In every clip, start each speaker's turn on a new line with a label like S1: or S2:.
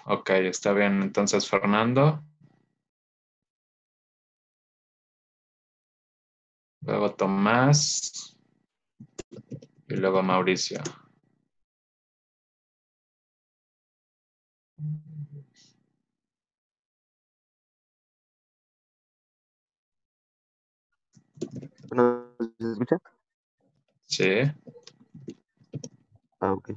S1: Ok, está bien. Entonces, Fernando, luego Tomás y luego Mauricio.
S2: Bueno, ¿se escucha?
S1: Sí.
S2: Ah, ok.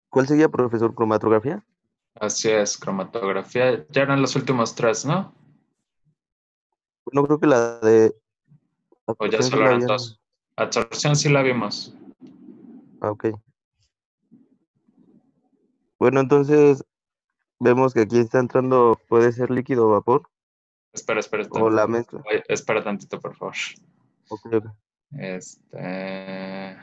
S2: ¿Cuál sería, profesor? ¿Cromatografía?
S1: Así es, cromatografía. Ya eran los últimos tres, ¿no?
S2: No creo que la de
S1: O ya
S2: absorción sí
S1: solo
S2: la
S1: eran
S2: habían.
S1: dos. Absorción sí la vimos.
S2: Ah, ok. Bueno, entonces vemos que aquí está entrando, puede ser líquido o vapor,
S1: Espera
S2: o
S1: tantito.
S2: la mezcla.
S1: Oye, espera tantito, por favor.
S2: Ok, ok.
S1: Este.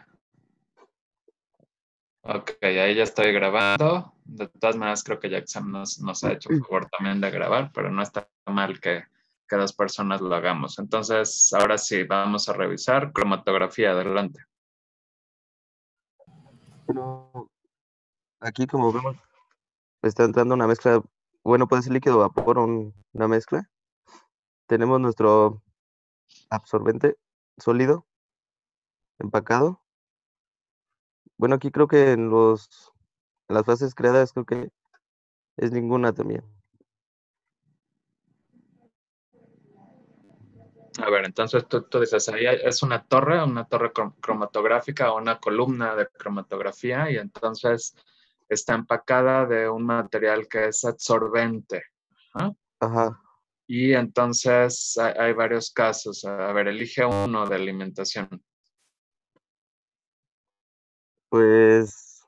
S1: Ok, ahí ya estoy grabando. De todas maneras, creo que Jackson nos ha hecho favor también de grabar, pero no está mal que dos personas lo hagamos. Entonces, ahora sí, vamos a revisar cromatografía. Adelante.
S2: Bueno, aquí como vemos, está entrando una mezcla, bueno, puede ser líquido o vapor o una mezcla. Tenemos nuestro absorbente sólido, empacado. Bueno, aquí creo que en las fases creadas creo que es ninguna también.
S1: A ver, entonces tú dices, ahí es una torre cromatográfica o una columna de cromatografía y entonces está empacada de un material que es absorbente. ¿Ah?
S2: Ajá,
S1: Y entonces hay varios casos. A ver, elige uno de alimentación.
S2: pues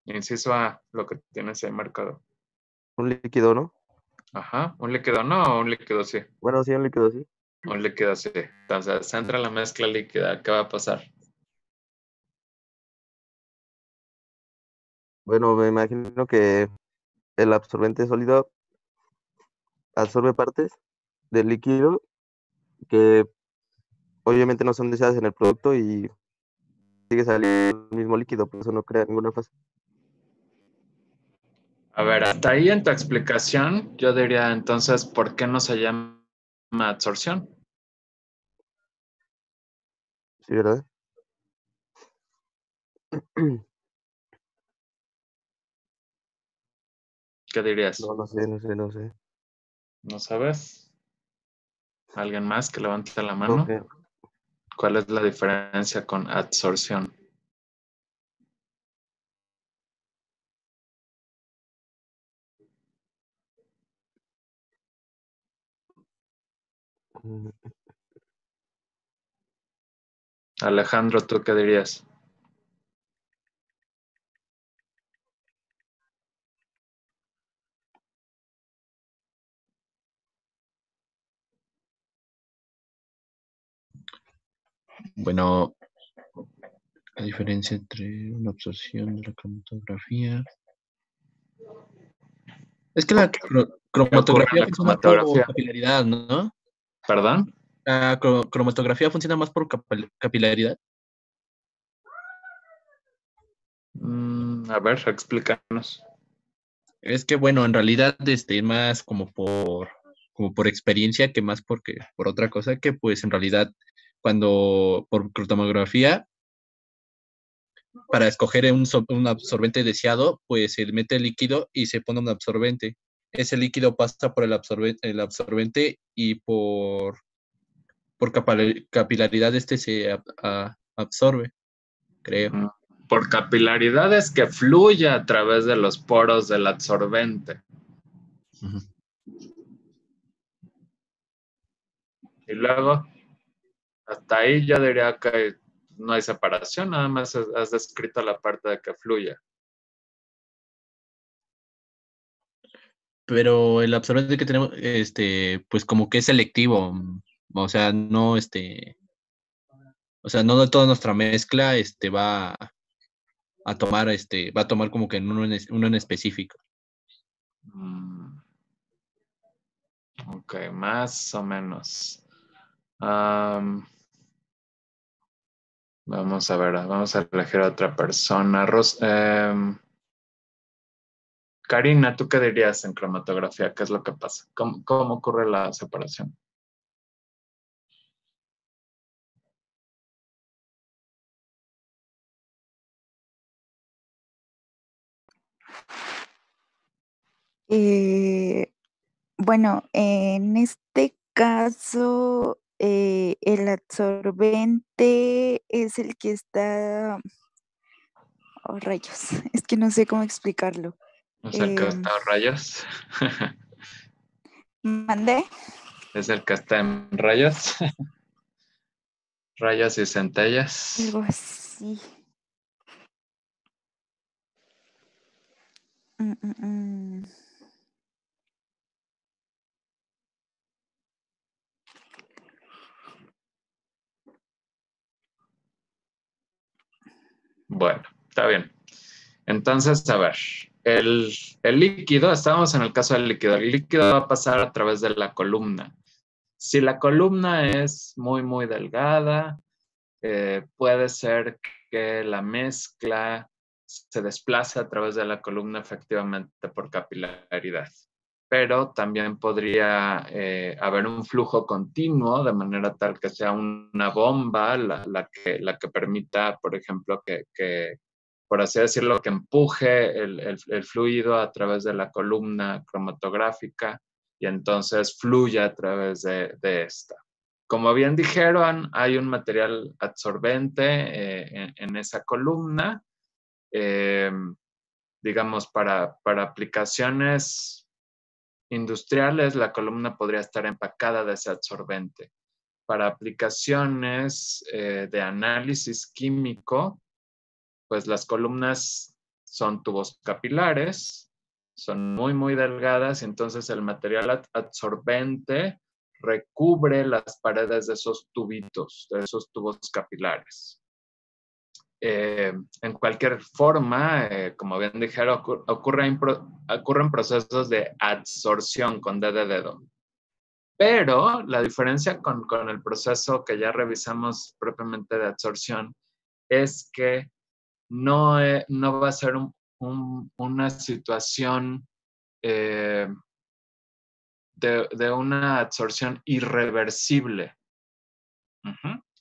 S1: Inciso A, lo que tienes ahí marcado.
S2: un líquido, ¿no?
S1: Ajá, un líquido no o un líquido sí.
S2: Bueno, sí, un líquido, sí.
S1: Un líquido sí. Entonces, entra la mezcla líquida. ¿Qué va a pasar?
S2: Bueno, me imagino que el absorbente sólido absorbe partes del líquido que obviamente no son deseadas en el producto y sigue saliendo el mismo líquido, por eso no crea ninguna fase.
S1: A ver, hasta ahí en tu explicación, yo diría entonces, ¿por qué no se llama absorción?
S2: ¿Sí, verdad?
S1: ¿Qué dirías?
S2: No, no sé, no sé, no sé.
S1: ¿No sabes? ¿Alguien más que levante la
S2: Ok.
S1: mano? ¿Cuál es la diferencia con absorción?
S2: Mm,
S1: Alejandro, ¿tú qué dirías?
S3: Bueno, la diferencia entre una absorción de la cromatografía. Es que
S1: ¿O
S3: la
S1: qué ocurre en
S3: cromatografía
S1: la
S3: funciona por
S1: cromatografía?
S3: capilaridad, ¿no?
S1: ¿Perdón?
S3: La cromatografía funciona más por capilaridad.
S1: A ver, explícanos.
S3: Es que, bueno, en realidad, más como por experiencia que más por otra cosa, que pues en realidad, cuando por cromatografía, para escoger un absorbente deseado, pues se mete el líquido y se pone un absorbente. Ese líquido pasa por el absorbente y por capilaridad se absorbe, creo.
S1: Mm, Por capilaridades que fluye a través de los poros del absorbente.
S3: Ujú.
S1: Y luego, hasta ahí yo diría que no hay separación, nada más has descrito la parte de que fluye.
S3: Pero el absorbente que tenemos, pues como que es selectivo, o sea, no, o sea, no de toda nuestra mezcla, va a tomar como que en uno en específico.
S1: Mm. Ok, más o menos. Vamos a ver, vamos a elegir a otra persona. Karina, ¿tú qué dirías en cromatografía? ¿Qué es lo que pasa? ¿Cómo ocurre la separación?
S4: Bueno, en este caso, el absorbente es el que está... Oh, rayos, es que no sé cómo explicarlo.
S1: ¿Es el que está en rayos?
S4: ¿Mandé?
S1: ¿Es el que está en rayos? Rayos y centellas.
S4: Algo así. Mm, mm, mm.
S1: Bueno, está bien. Entonces, a ver, el líquido, estábamos en el caso del líquido, el líquido va a pasar a través de la columna. Si la columna es muy delgada, puede ser que la mezcla se desplace a través de la columna efectivamente por capilaridad. Pero también podría haber un flujo continuo de manera tal que sea una bomba la que permita, por ejemplo, por así decirlo, que empuje el fluido a través de la columna cromatográfica y entonces fluya a través de esta. Como bien dijeron, hay un material absorbente en esa columna. Eh, digamos, para aplicaciones industriales, la columna podría estar empacada de ese absorbente. Para aplicaciones de análisis químico, pues las columnas son tubos capilares, son muy delgadas y entonces el material absorbente recubre las paredes de esos tubitos, de esos tubos capilares. En cualquier forma, como bien dijeron, ocurren procesos de adsorción con D de dedo. Pero la diferencia con el proceso que ya revisamos propiamente de adsorción es que no va a ser una situación de una absorción irreversible.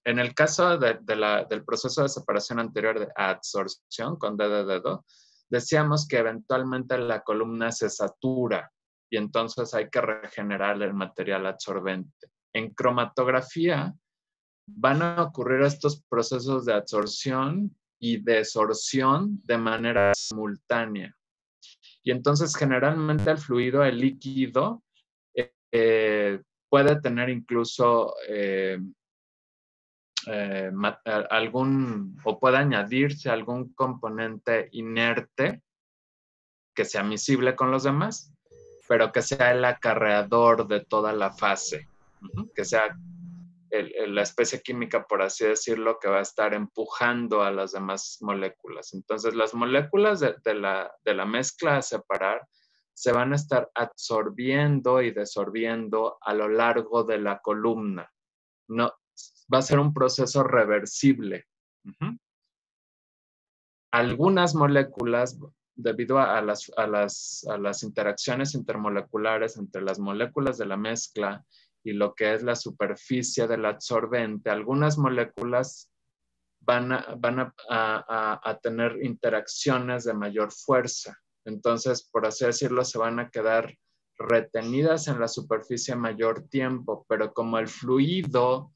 S1: En el caso del proceso de separación anterior de adsorción con D de dedo, decíamos que eventualmente la columna se satura y entonces hay que regenerar el material absorbente. En cromatografía van a ocurrir estos procesos de absorción y desorción de manera simultánea. Y entonces generalmente el fluido, el líquido, puede tener incluso o puede añadirse algún componente inerte que sea miscible con los demás, pero que sea el acarreador de toda la fase, que sea la especie química, por así decirlo, que va a estar empujando a las demás moléculas. Entonces, las moléculas de la mezcla a separar se van a estar absorbiendo y desorbiendo a lo largo de la columna. No, va a ser un proceso reversible. Algunas moléculas, debido a las interacciones intermoleculares entre las moléculas de la mezcla y lo que es la superficie del absorbente, algunas moléculas van a tener interacciones de mayor fuerza. Entonces, por así decirlo, se van a quedar retenidas en la superficie mayor tiempo, pero como el fluido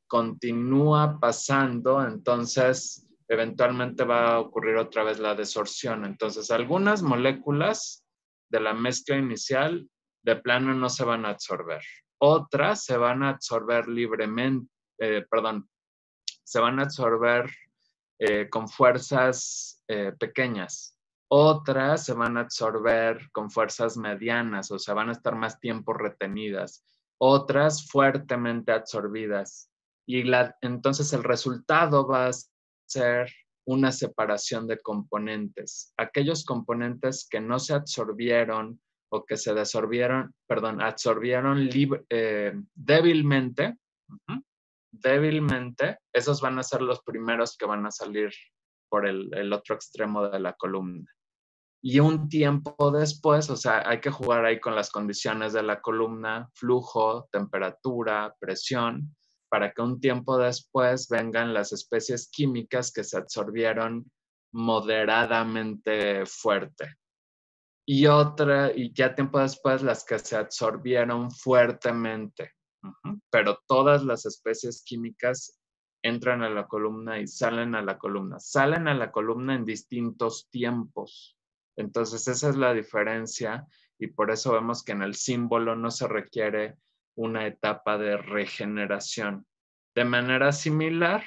S1: continúa pasando, entonces eventualmente va a ocurrir otra vez la desorción. Entonces, algunas moléculas de la mezcla inicial de plano no se van a absorber. Otras se van a absorber libremente, se van a absorber con fuerzas pequeñas. Otras se van a absorber con fuerzas medianas, o sea, van a estar más tiempo retenidas. Otras fuertemente absorbidas. Y entonces el resultado va a ser una separación de componentes. Aquellos componentes que no se absorbieron o que se absorbieron débilmente, débilmente, esos van a ser los primeros que van a salir por el otro extremo de la columna. Y un tiempo después, o sea, hay que jugar ahí con las condiciones de la columna, flujo, temperatura, presión, para que un tiempo después vengan las especies químicas que se absorbieron moderadamente fuerte. Y ya tiempo después las que se absorbieron fuertemente. Pero todas las especies químicas entran a la columna y salen a la columna. Salen a la columna en distintos tiempos. Entonces esa es la diferencia y por eso vemos que en el símbolo no se requiere una etapa de regeneración. De manera similar,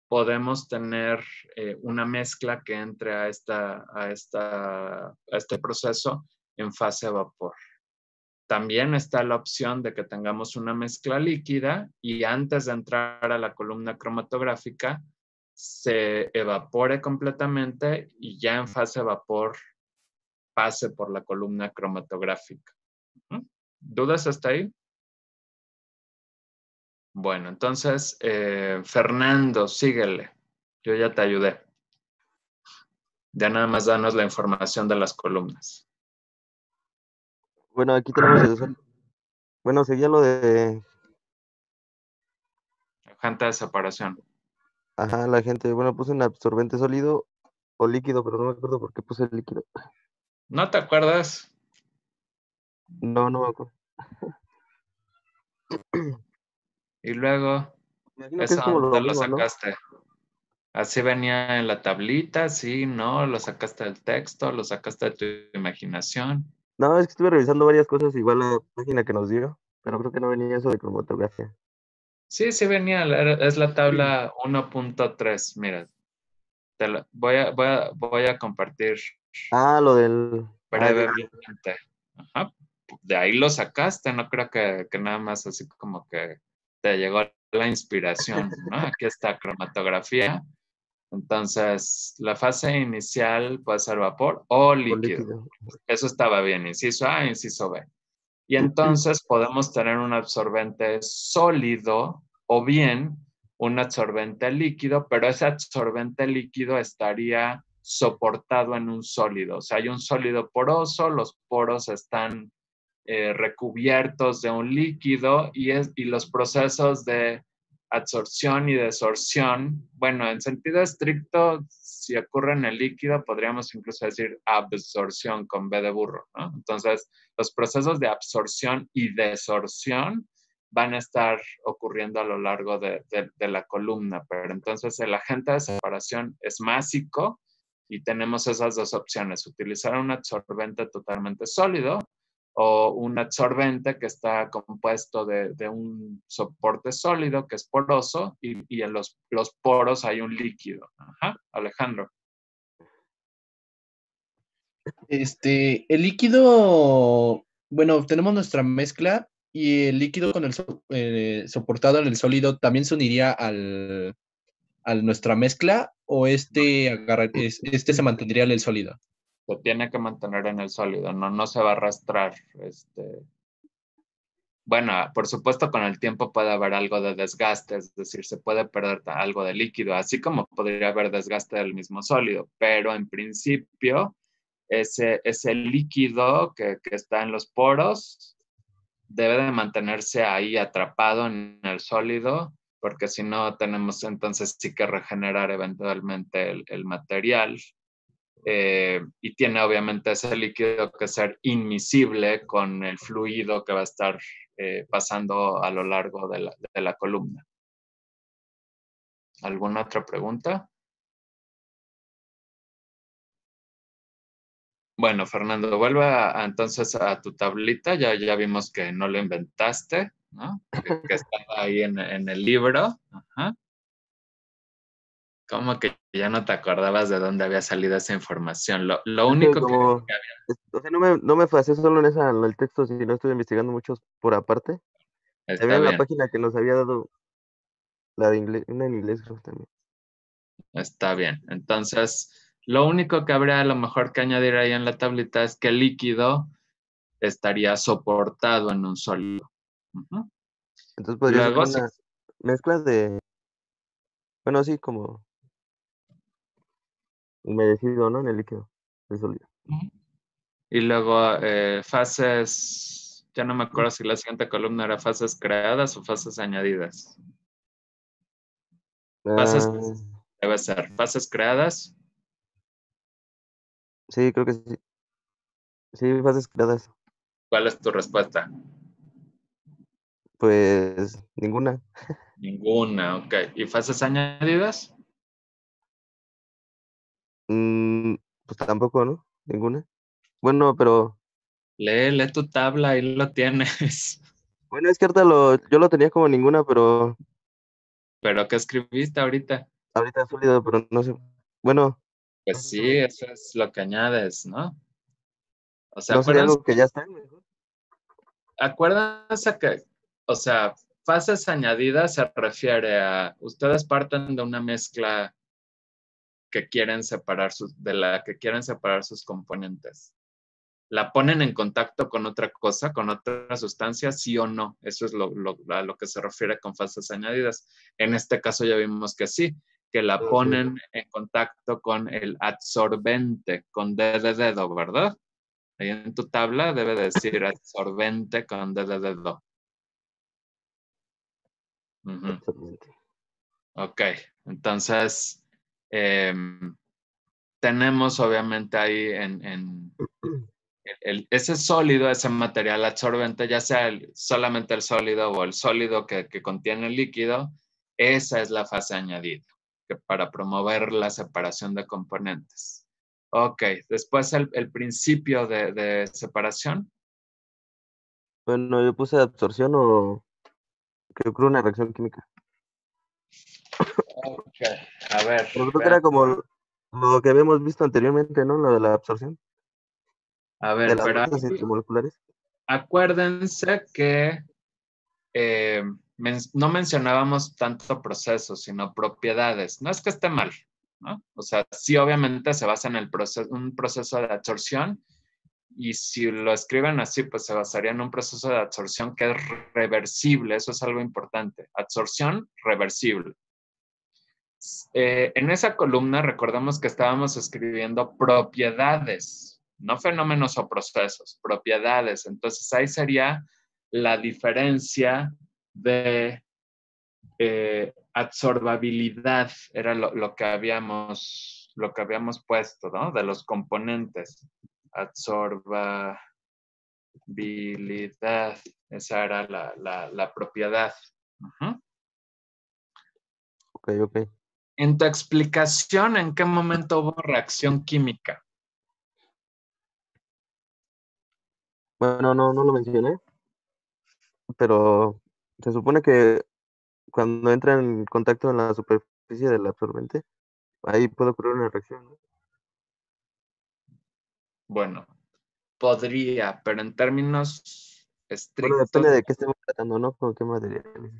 S1: podemos tener una mezcla que entre a este proceso en fase vapor. También está la opción de que tengamos una mezcla líquida y antes de entrar a la columna cromatográfica se evapore completamente y ya en fase vapor pase por la columna cromatográfica. ¿Dudas hasta ahí? Bueno, entonces, Fernando, síguele. Yo ya te ayudé. Ya nada más danos la información de las columnas.
S2: Bueno, aquí tenemos bueno, seguía lo de
S1: Agente de separación.
S2: ajá, la gente, bueno, puse un absorbente sólido o líquido, pero no me acuerdo por qué puse el líquido.
S1: ¿No te acuerdas?
S2: No me acuerdo.
S1: Y luego,
S2: Imagino que es
S1: ¿eso
S2: como
S1: dónde
S2: lo
S1: lo
S2: mismo, ¿no?
S1: sacaste? Así venía en la tablita, sí, no, lo sacaste del texto, lo sacaste de tu imaginación.
S2: No, es que estuve revisando varias cosas, igual la página que nos dio, pero creo que no venía eso de cromatografía.
S1: Sí, sí venía, es la tabla 1.3, mira, voy a compartir
S2: Ah, lo del... Ah, ya.
S1: brevemente. Ajá. De ahí lo sacaste, no creo que nada más así como que te llegó la inspiración, ¿no? Aquí está cromatografía. Entonces, la fase inicial puede ser vapor o
S2: O
S1: líquido.
S2: líquido.
S1: Eso estaba bien, inciso A, inciso B. Y entonces podemos tener un absorbente sólido o bien un absorbente líquido, pero ese absorbente líquido estaría soportado en un sólido. O sea, hay un sólido poroso, los poros están recubiertos de un líquido y los procesos de absorción y desorción, bueno, en sentido estricto, si ocurre en el líquido, podríamos incluso decir absorción con B de burro, ¿no? Entonces, los procesos de absorción y desorción van a estar ocurriendo a lo largo de la columna, pero entonces el agente de separación es másico y tenemos esas dos opciones, utilizar un absorbente totalmente sólido o un absorbente que está compuesto de un soporte sólido que es poroso y en los poros hay un líquido. Ajá, Alejandro.
S3: El líquido, bueno, tenemos nuestra mezcla y el líquido con el soportado en el sólido también se uniría a nuestra mezcla o este se mantendría en el sólido.
S1: Se tiene que mantener en el sólido, no se va a arrastrar. Bueno, por supuesto con el tiempo puede haber algo de desgaste, es decir, se puede perder algo de líquido, así como podría haber desgaste del mismo sólido, pero en principio ese líquido que está en los poros debe de mantenerse ahí atrapado en el sólido, porque si no tenemos entonces sí que regenerar eventualmente el material. Y tiene obviamente ese líquido que ser inmiscible con el fluido que va a estar pasando a lo largo de la columna. ¿Alguna otra pregunta? Bueno, Fernando, vuelve entonces a tu tablita. Ya vimos que no lo inventaste, ¿no? Que estaba ahí en el libro. Ajá. ¿Cómo que ya no te acordabas de dónde había salido esa información? Lo
S2: Es que
S1: único que
S2: como... O sea, no me basé solo en el texto, sino estuve investigando muchos por aparte.
S1: está
S2: También en la
S1: bien,
S2: página que nos había dado la de inglés, una en inglés creo también.
S1: está bien. Entonces, lo único que habría a lo mejor que añadir ahí en la tablita es que el líquido estaría soportado en un sólido. Ujú.
S2: Entonces podría ser
S1: Luego,
S2: una mezcla de, bueno, sí, como humedecido, ¿no? En el líquido, el sólido.
S1: y luego fases, ya no me acuerdo si la siguiente columna era fases creadas o fases añadidas. Fases,
S2: Ah,
S1: debe ser, fases creadas.
S2: sí, creo que sí. Sí, fases creadas.
S1: ¿Cuál es tu respuesta?
S2: Pues ninguna.
S1: Ninguna, ok. ¿Y fases añadidas?
S2: Mm, pues tampoco, ¿no? Ninguna. Bueno, pero
S1: Lee tu tabla, ahí lo tienes.
S2: bueno, es que ahorita yo lo tenía como ninguna, pero
S1: ¿Pero qué escribiste ahorita?
S2: ahorita es sólido, pero no sé. Bueno,
S1: Pues sí, eso es lo que añades, ¿no? O sea,
S2: ¿no sería algo que ya está?
S1: acuérdense que, o sea, fases añadidas se refiere a, ustedes parten de una mezcla que quieren separar de la que quieren separar sus componentes. ¿La ponen en contacto con otra cosa, con otra sustancia, sí o no? Eso es a lo que se refiere con fases añadidas. En este caso ya vimos que sí, que la
S2: Ah, sí.
S1: ponen en contacto con el adsorbente, con D de dedo, ¿verdad? Ahí en tu tabla debe decir adsorbente con D de dedo. Ujú.
S2: Exactamente.
S1: Ok, entonces tenemos obviamente ahí ese sólido, ese material absorbente, ya sea solamente el sólido o el sólido que contiene el líquido, esa es la fase añadida, para promover la separación de componentes. Ok, después el principio de separación.
S2: Bueno, yo puse absorción o creo que una reacción química.
S1: Ok, a ver,
S2: Pero creo que
S1: vean.
S2: era como lo que habíamos visto anteriormente, ¿no? Lo de la absorción
S1: A
S2: de
S1: ver,
S2: las
S1: pero
S2: fuerzas intermoleculares.
S1: acuérdense que no mencionábamos tanto procesos, sino propiedades. No es que esté mal, ¿no? O sea, sí, obviamente se basa en un proceso de absorción y si lo escriben así, pues se basaría en un proceso de absorción que es reversible. Eso es algo importante. Absorción reversible. En esa columna recordemos que estábamos escribiendo propiedades, no fenómenos o procesos, propiedades. Entonces ahí sería la diferencia de absorbabilidad, era lo que habíamos puesto, ¿no? De los componentes. Absorbabilidad, esa era la propiedad. Uh-huh.
S2: Ok, ok.
S1: En tu explicación, ¿en qué momento hubo reacción química?
S2: Bueno, no lo mencioné, pero se supone que cuando entra en contacto en la superficie del absorbente, ahí puede ocurrir una reacción, ¿no?
S1: Bueno, podría, pero en términos
S2: Bueno, depende
S1: estrictos,
S2: de qué estemos tratando, ¿no? Con qué materiales.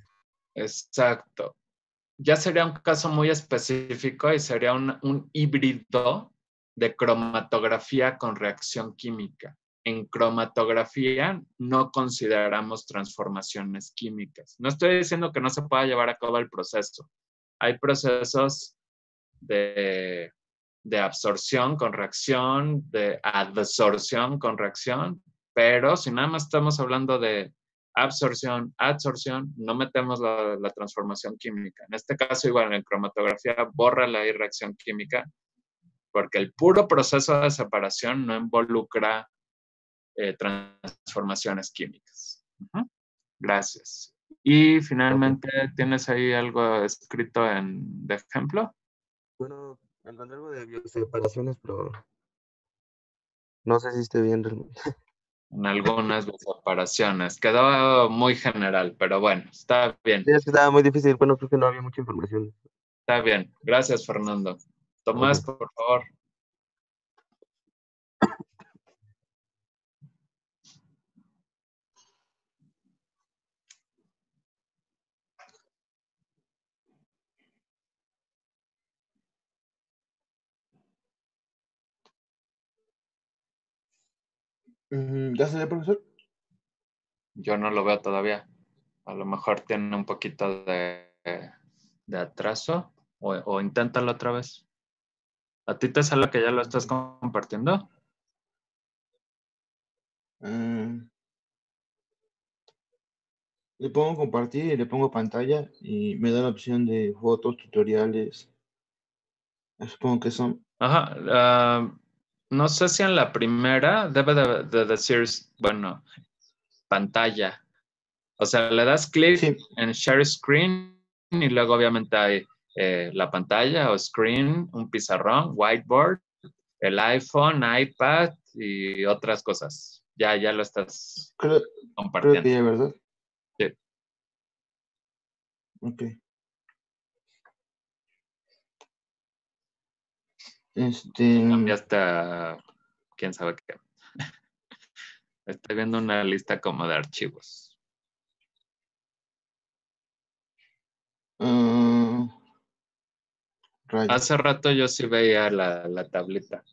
S1: exacto. Ya sería un caso muy específico y sería un híbrido de cromatografía con reacción química. En cromatografía no consideramos transformaciones químicas. No estoy diciendo que no se pueda llevar a cabo el proceso. Hay procesos de, de absorción con reacción, de adsorción con reacción, pero si nada más estamos hablando de absorción, adsorción, no metemos la transformación química. En este caso, igual en cromatografía, borra la reacción química, porque el puro proceso de separación no involucra transformaciones químicas. Uh-huh. Gracias. Y
S2: Ok.
S1: finalmente, ¿tienes ahí algo escrito de ejemplo?
S2: Bueno, encontré algo de bioseparaciones, pero no sé si esté bien realmente.
S1: En algunas separaciones. Quedó muy general, pero bueno, está bien,
S2: Sí, es que estaba muy difícil. Bueno, creo que no había mucha información.
S1: está bien. Gracias, Fernando. Tomás,
S2: Ok.
S1: por favor.
S5: ¿Ya se ve, profesor?
S1: Yo no lo veo todavía. A lo mejor tiene un poquito de atraso o inténtalo otra vez. ¿A ti te sale que ya lo estás compartiendo?
S5: Mm, Le pongo compartir y le pongo pantalla y me da la opción de fotos, tutoriales. Supongo que son.
S1: Ajá. No sé si en la primera debe de decir, bueno, pantalla. O sea, le das clic
S5: Sí,
S1: en Share Screen y luego obviamente hay la pantalla o screen, un pizarrón, whiteboard, el iPhone, iPad y otras cosas. Ya lo estás
S5: creo, creo que
S1: compartiendo.
S5: ya, ¿verdad?
S1: Sí.
S5: Ok.
S1: Cambiaste a quién sabe qué. Estoy viendo una lista como de archivos.
S5: ah, Rayos.
S1: Hace rato yo sí veía la tablita.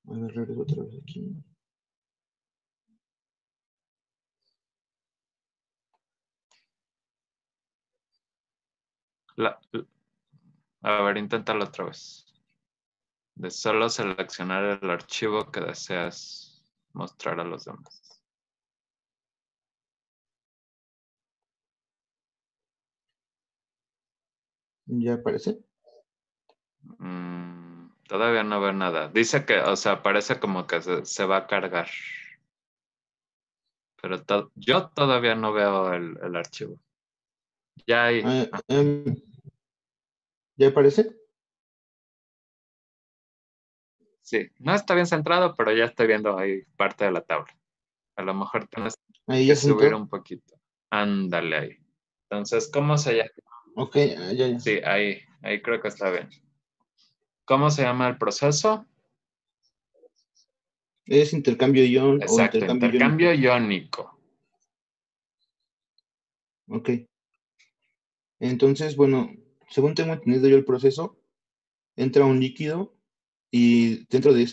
S5: A ver, regreso otra vez aquí.
S1: A ver, inténtalo otra vez. De solo seleccionar el archivo que deseas mostrar a los demás.
S5: ¿Ya aparece?
S1: Todavía no veo nada. Dice que, o sea, parece como que se va a cargar. Pero yo todavía no veo el archivo. Ya hay.
S5: ¿Ya aparece?
S1: Sí, no está bien centrado, pero ya estoy viendo ahí parte de la tabla. A lo mejor tienes
S5: Ahí
S1: que
S5: ya se
S1: subir
S5: entró.
S1: un poquito. Ándale ahí. Entonces, ¿cómo se llama?
S5: Ok, ya.
S1: Sí, ahí creo que está bien. ¿Cómo se llama el proceso?
S5: Es intercambio ion o
S1: Exacto,
S5: intercambio iónico.
S1: intercambio iónico.
S5: Ok. Entonces, bueno, según tengo entendido yo el proceso, entra un líquido y dentro de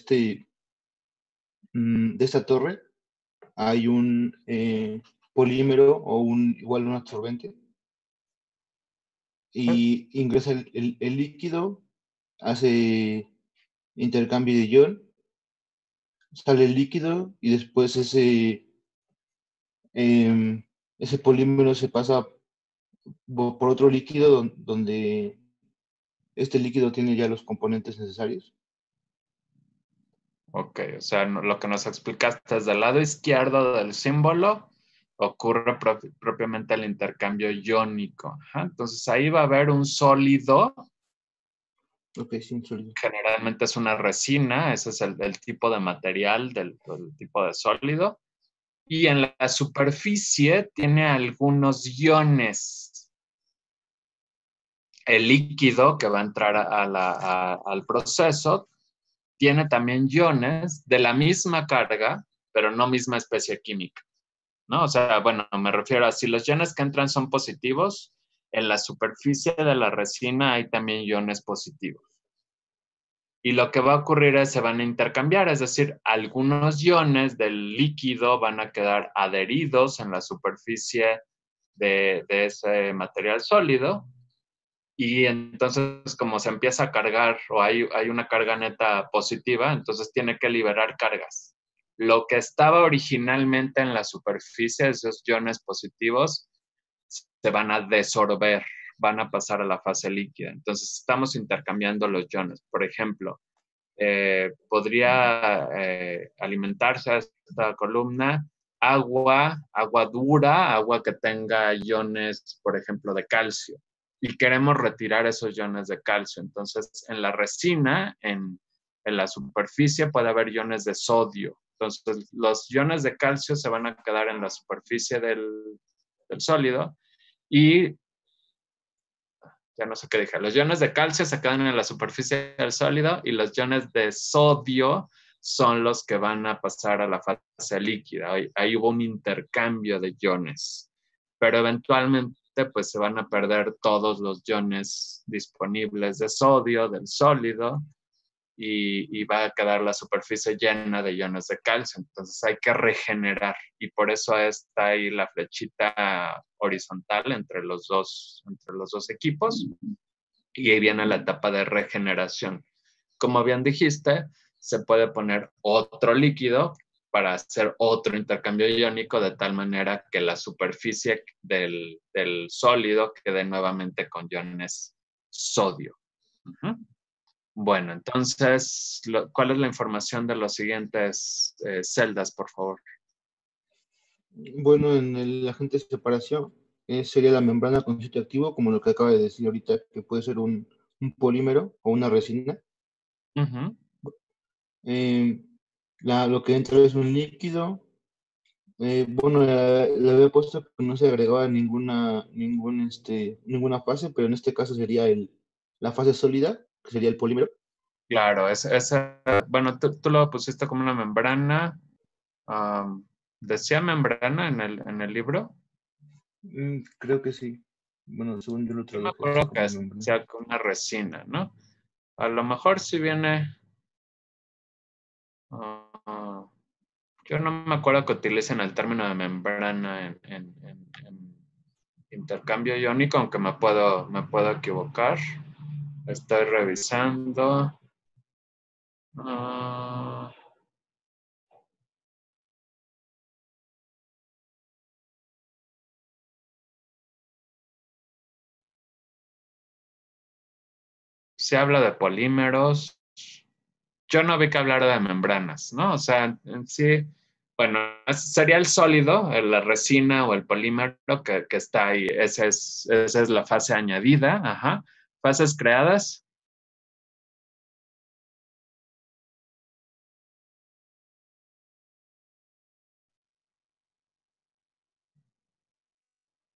S5: de esta torre hay un polímero o igual un absorbente y ingresa el líquido, hace intercambio de ion, sale el líquido y después ese polímero se pasa por otro líquido donde este líquido tiene ya los componentes necesarios.
S1: Ok, o sea, lo que nos explicaste es del lado izquierdo del símbolo ocurre propiamente el intercambio iónico. Ajá, entonces ahí va a haber un sólido.
S5: Ok, sí, sólido.
S1: Generalmente es una resina, ese es el tipo de material del tipo de sólido. Y en la superficie tiene algunos iones. El líquido que va a entrar al proceso tiene también iones de la misma carga, pero no misma especie química, ¿no? O sea, bueno, me refiero a si los iones que entran son positivos, en la superficie de la resina hay también iones positivos. Y lo que va a ocurrir es se van a intercambiar, es decir, algunos iones del líquido van a quedar adheridos en la superficie de ese material sólido y entonces como se empieza a cargar o hay una carga neta positiva, entonces tiene que liberar cargas. Lo que estaba originalmente en la superficie, esos iones positivos, se van a desorber, van a pasar a la fase líquida. Entonces estamos intercambiando los iones. Por ejemplo, podría alimentarse a esta columna agua dura, agua que tenga iones, por ejemplo, de calcio. Y queremos retirar esos iones de calcio. Entonces, en la resina, en la superficie, puede haber iones de sodio. Entonces, los iones de calcio se van a quedar en la superficie del sólido y ya no sé qué dije, los iones de calcio se quedan en la superficie del sólido y los iones de sodio son los que van a pasar a la fase líquida. Ahí hubo un intercambio de iones, pero eventualmente pues se van a perder todos los iones disponibles de sodio del sólido y va a quedar la superficie llena de iones de calcio. Entonces hay que regenerar y por eso está ahí la flechita horizontal entre los dos equipos y ahí viene la etapa de regeneración. Como bien dijiste, se puede poner otro líquido para hacer otro intercambio iónico de tal manera que la superficie del sólido quede nuevamente con iones sodio. Bueno, entonces, ¿cuál es la información de los siguientes celdas, por favor?
S5: Bueno, en el agente de separación sería la membrana con sitio activo, como lo que acaba de decir ahorita, que puede ser un polímero o una resina.
S1: Uh-huh.
S5: Lo que entra es un líquido. Bueno, le había puesto que no se agregaba ninguna fase, pero en este caso sería la fase sólida, que sería el polímero.
S1: Claro, bueno, tú lo pusiste como una membrana. ¿Decía membrana en el libro?
S5: Creo que sí. Bueno, según yo lo
S1: Yo me
S5: traduje así
S1: acuerdo que
S5: como membrana.
S1: sea con una resina, ¿no? A lo mejor si viene... yo no me acuerdo que utilicen el término de membrana en intercambio iónico, aunque me puedo equivocar. Estoy revisando. Se habla de polímeros. Yo no vi que hablara de membranas, ¿no? O sea, en sí, bueno, sería el sólido, la resina o el polímero que está ahí. Esa es la fase añadida, ajá. Fases creadas.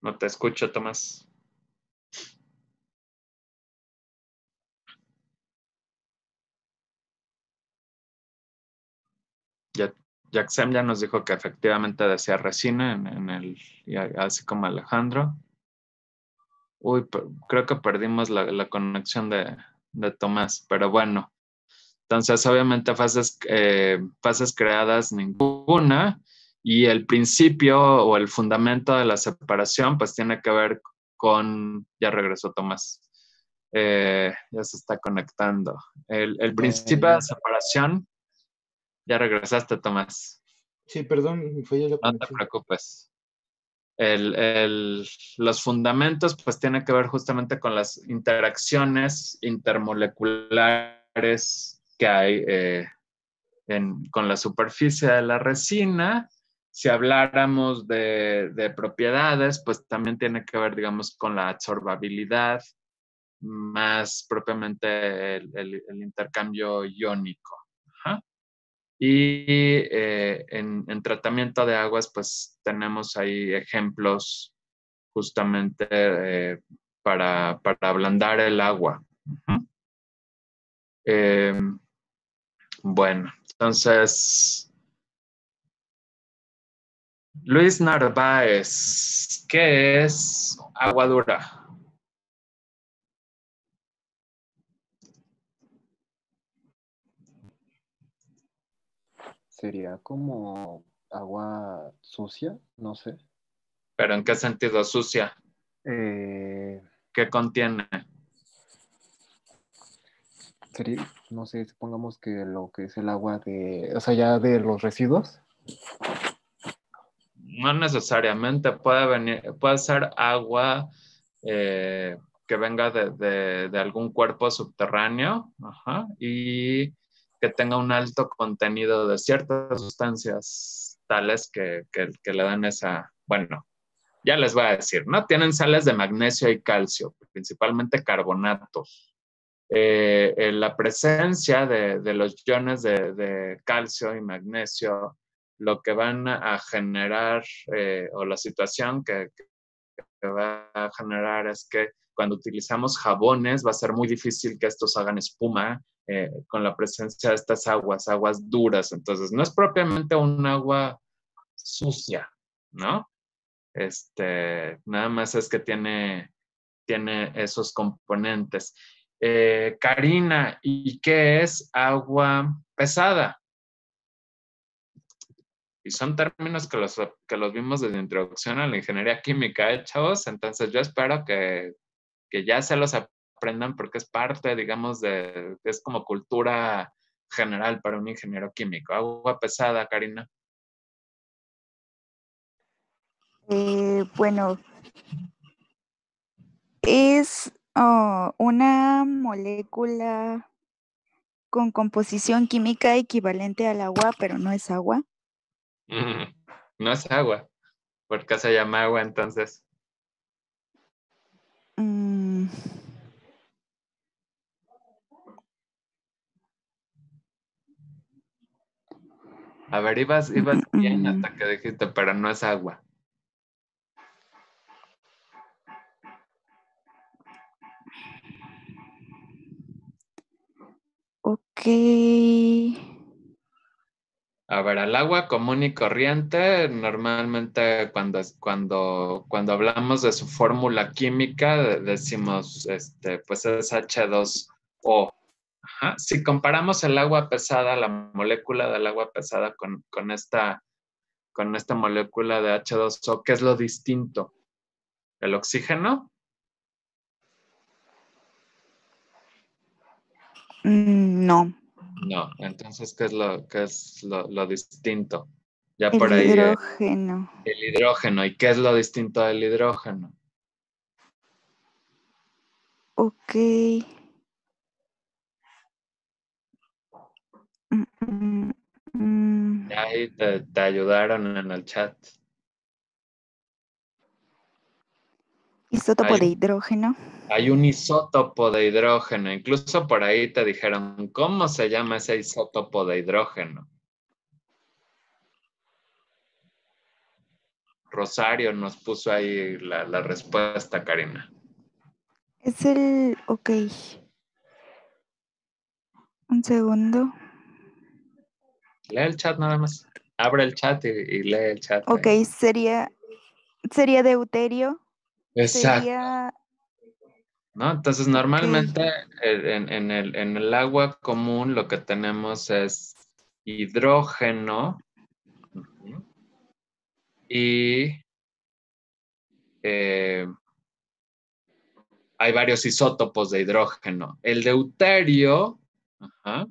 S1: No te escucho, Tomás. Jacksem ya nos dijo que efectivamente decía resina así como Alejandro. Uy, creo que perdimos la conexión de Tomás, pero bueno. Entonces, obviamente, fases creadas ninguna, y el principio o el fundamento de la separación, pues tiene que ver con, ya regresó Tomás, ya se está conectando. El principio de separación, ya regresaste, Tomás.
S5: Sí, perdón, me falló la
S1: No te
S5: conexión.
S1: preocupes. Los fundamentos, pues tiene que ver justamente con las interacciones intermoleculares que hay con la superficie de la resina. Si habláramos de propiedades, pues también tiene que ver, digamos, con la absorbabilidad, más propiamente el intercambio iónico. Ajá. Y en tratamiento de aguas, pues tenemos ahí ejemplos justamente para ablandar el agua. Bueno, entonces, Luis Narváez, ¿qué es agua dura?
S6: Sería como agua sucia, no sé.
S1: ¿Pero en qué sentido sucia? ¿Qué contiene?
S6: Sería, no sé, supongamos que lo que es el agua o sea, ya de los residuos.
S1: No necesariamente, puede ser agua que venga de algún cuerpo subterráneo, ajá, y que tenga un alto contenido de ciertas sustancias tales que le dan esa, bueno, ya les voy a decir, ¿no? Tienen sales de magnesio y calcio, principalmente carbonatos. La presencia de los iones de calcio y magnesio, lo que van a generar, o la situación que va a generar es que cuando utilizamos jabones va a ser muy difícil que estos hagan espuma con la presencia de estas aguas duras. Entonces, no es propiamente un agua sucia, ¿no? Nada más es que tiene esos componentes. Karina, ¿y qué es agua pesada? Y son términos que los vimos desde introducción a la ingeniería química, chavos. Entonces yo espero que ya se los aprendan porque es parte, digamos, es como cultura general para un ingeniero químico. Agua pesada, Karina.
S4: Bueno, es una molécula con composición química equivalente al agua, pero no es agua.
S1: No es agua. ¿Por qué se llama agua entonces?
S4: Mm,
S1: A ver, ibas bien hasta que dijiste, pero no es agua.
S4: ok.
S1: A ver, al agua común y corriente, normalmente cuando hablamos de su fórmula química, decimos, pues es H2O. Ajá. Si comparamos el agua pesada, la molécula del agua pesada con esta molécula de H2O, ¿qué es lo distinto? ¿El oxígeno?
S4: No.
S1: No. Entonces, ¿qué es lo distinto? Ya
S4: El
S1: por ahí
S4: hidrógeno.
S1: el hidrógeno. ¿Y qué es lo distinto del hidrógeno?
S4: Ok. Mm, mm,
S1: Ya ahí te ayudaron en el chat.
S4: Isótopo de hidrógeno.
S1: Hay un isótopo de hidrógeno. Incluso por ahí te dijeron, ¿cómo se llama ese isótopo de hidrógeno? Rosario nos puso ahí la respuesta, Karina.
S4: Es el... Ok. Un segundo.
S1: Lee el chat nada más. Abre el chat y lee el chat.
S4: Ok, sería deuterio.
S1: Exacto.
S4: Sería...
S1: ¿No? Entonces, normalmente en el agua común lo que tenemos es hidrógeno y hay varios isótopos de hidrógeno. El deuterio, ajá,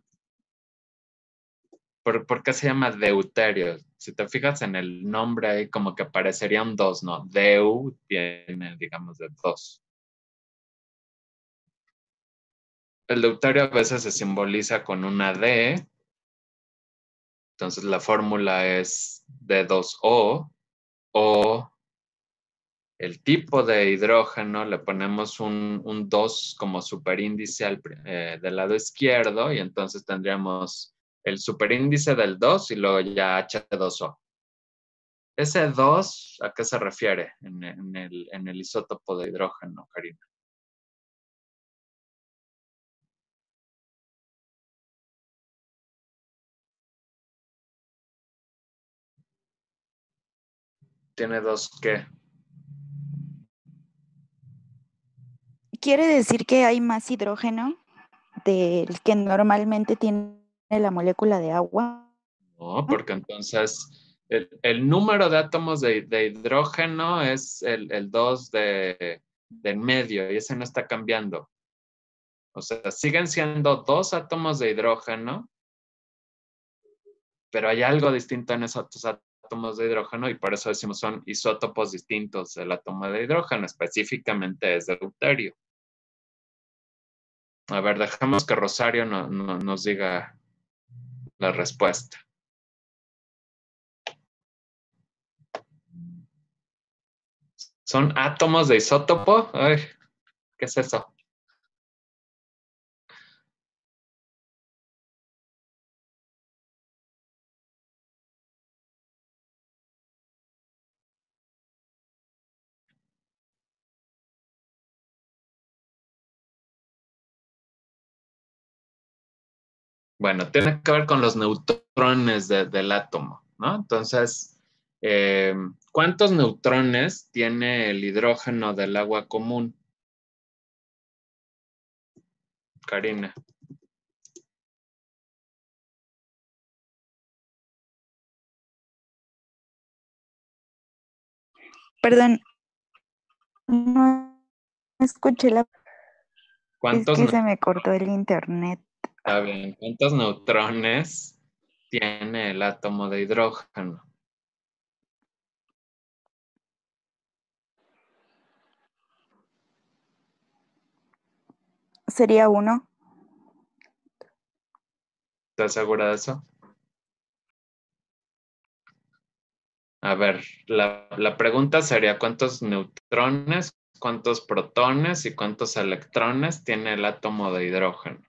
S1: ¿por qué se llama deuterio? Si te fijas en el nombre ahí, como que parecerían dos, ¿no? Deu viene, digamos, de dos. El deuterio a veces se simboliza con una D, entonces la fórmula es D2O, o el tipo de hidrógeno, le ponemos un 2 como superíndice del lado izquierdo y entonces tendríamos el superíndice del 2 y luego ya H2O. ¿Ese 2 a qué se refiere en el isótopo de hidrógeno, Karina? ¿Tiene 2 qué?
S4: Quiere decir que hay más hidrógeno del que normalmente tiene la molécula de agua.
S1: No, porque entonces el número de átomos de hidrógeno es el 2 del medio y ese no está cambiando. O sea, siguen siendo 2 átomos de hidrógeno, pero hay algo distinto en esos átomos de hidrógeno y por eso decimos son isótopos distintos del átomo de hidrógeno, específicamente es deuterio. A ver, dejamos que Rosario nos diga la respuesta. ¿Son átomos de isótopo? Ay, ¿qué es eso? Bueno, tiene que ver con los neutrones del átomo, ¿no? Entonces, ¿cuántos neutrones tiene el hidrógeno del agua común? Karina.
S4: Perdón, no escuché es
S1: ¿Cuántos,
S4: que se me cortó el internet.
S1: está bien, ¿cuántos neutrones tiene el átomo de hidrógeno?
S4: Sería 1.
S1: ¿Estás segura de eso? A ver, la pregunta sería ¿cuántos neutrones, cuántos protones y cuántos electrones tiene el átomo de hidrógeno?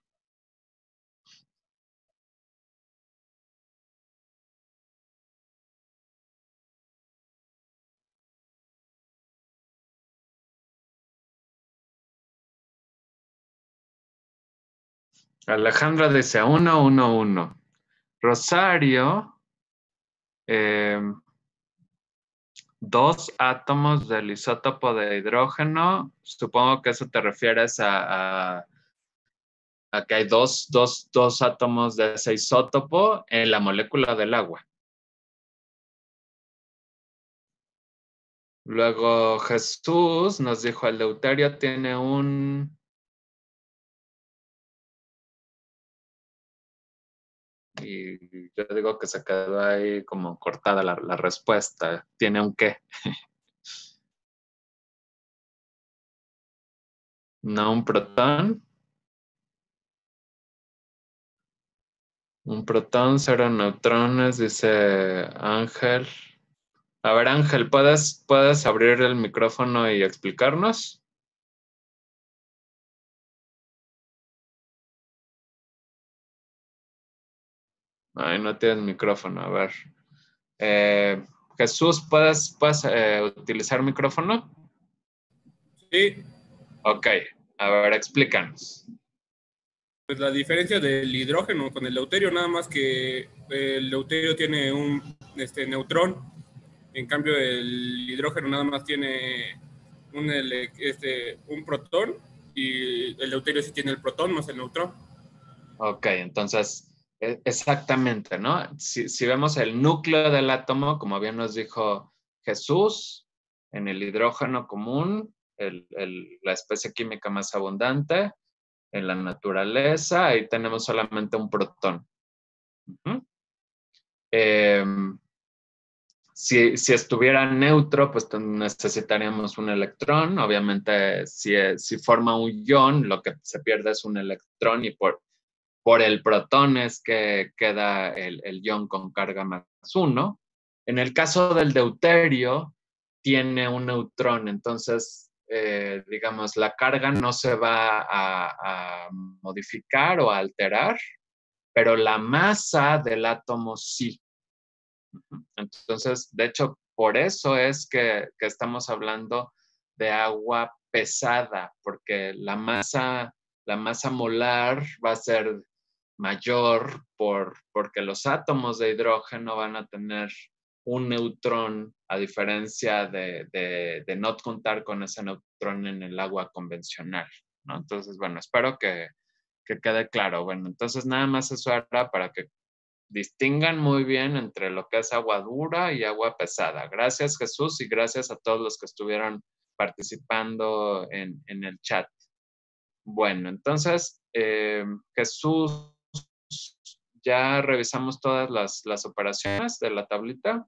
S1: Alejandra dice 1, 1, 1. Rosario, 2 átomos del isótopo de hidrógeno. Supongo que eso te refieres a que hay dos átomos de ese isótopo en la molécula del agua. Luego Jesús nos dijo, el deuterio tiene un... Y yo digo que se quedó ahí como cortada la respuesta. ¿Tiene un qué? ¿No un protón? Un protón, 0 neutrones, dice Ángel. A ver, Ángel, ¿puedes abrir el micrófono y explicarnos? Ay, no tienes micrófono, a ver. Jesús, ¿puedes utilizar micrófono?
S7: Sí,
S1: Ok, a ver, explícanos.
S7: pues la diferencia del hidrógeno con el deuterio, nada más que el deuterio tiene un neutrón, en cambio el hidrógeno nada más tiene un protón y el deuterio sí tiene el protón más el neutrón.
S1: Ok, entonces, exactamente, ¿no? Si vemos el núcleo del átomo, como bien nos dijo Jesús, en el hidrógeno común, la especie química más abundante, en la naturaleza, ahí tenemos solamente un protón. Uh-huh. Si estuviera neutro, pues necesitaríamos un electrón. Obviamente, si forma un ion, lo que se pierde es un electrón y por el protón es que queda el ion con carga +1. En el caso del deuterio, tiene un neutrón, entonces, digamos, la carga no se va a modificar o a alterar, pero la masa del átomo sí. Entonces, de hecho, por eso es que estamos hablando de agua pesada, porque la masa molar va a ser mayor porque los átomos de hidrógeno van a tener un neutrón, a diferencia de no contar con ese neutrón en el agua convencional, ¿no? Entonces, bueno, espero que quede claro. Bueno, entonces nada más eso era para que distingan muy bien entre lo que es agua dura y agua pesada. Gracias, Jesús, y gracias a todos los que estuvieron participando en el chat. Bueno, entonces, Jesús, ya revisamos todas las operaciones de la tablita.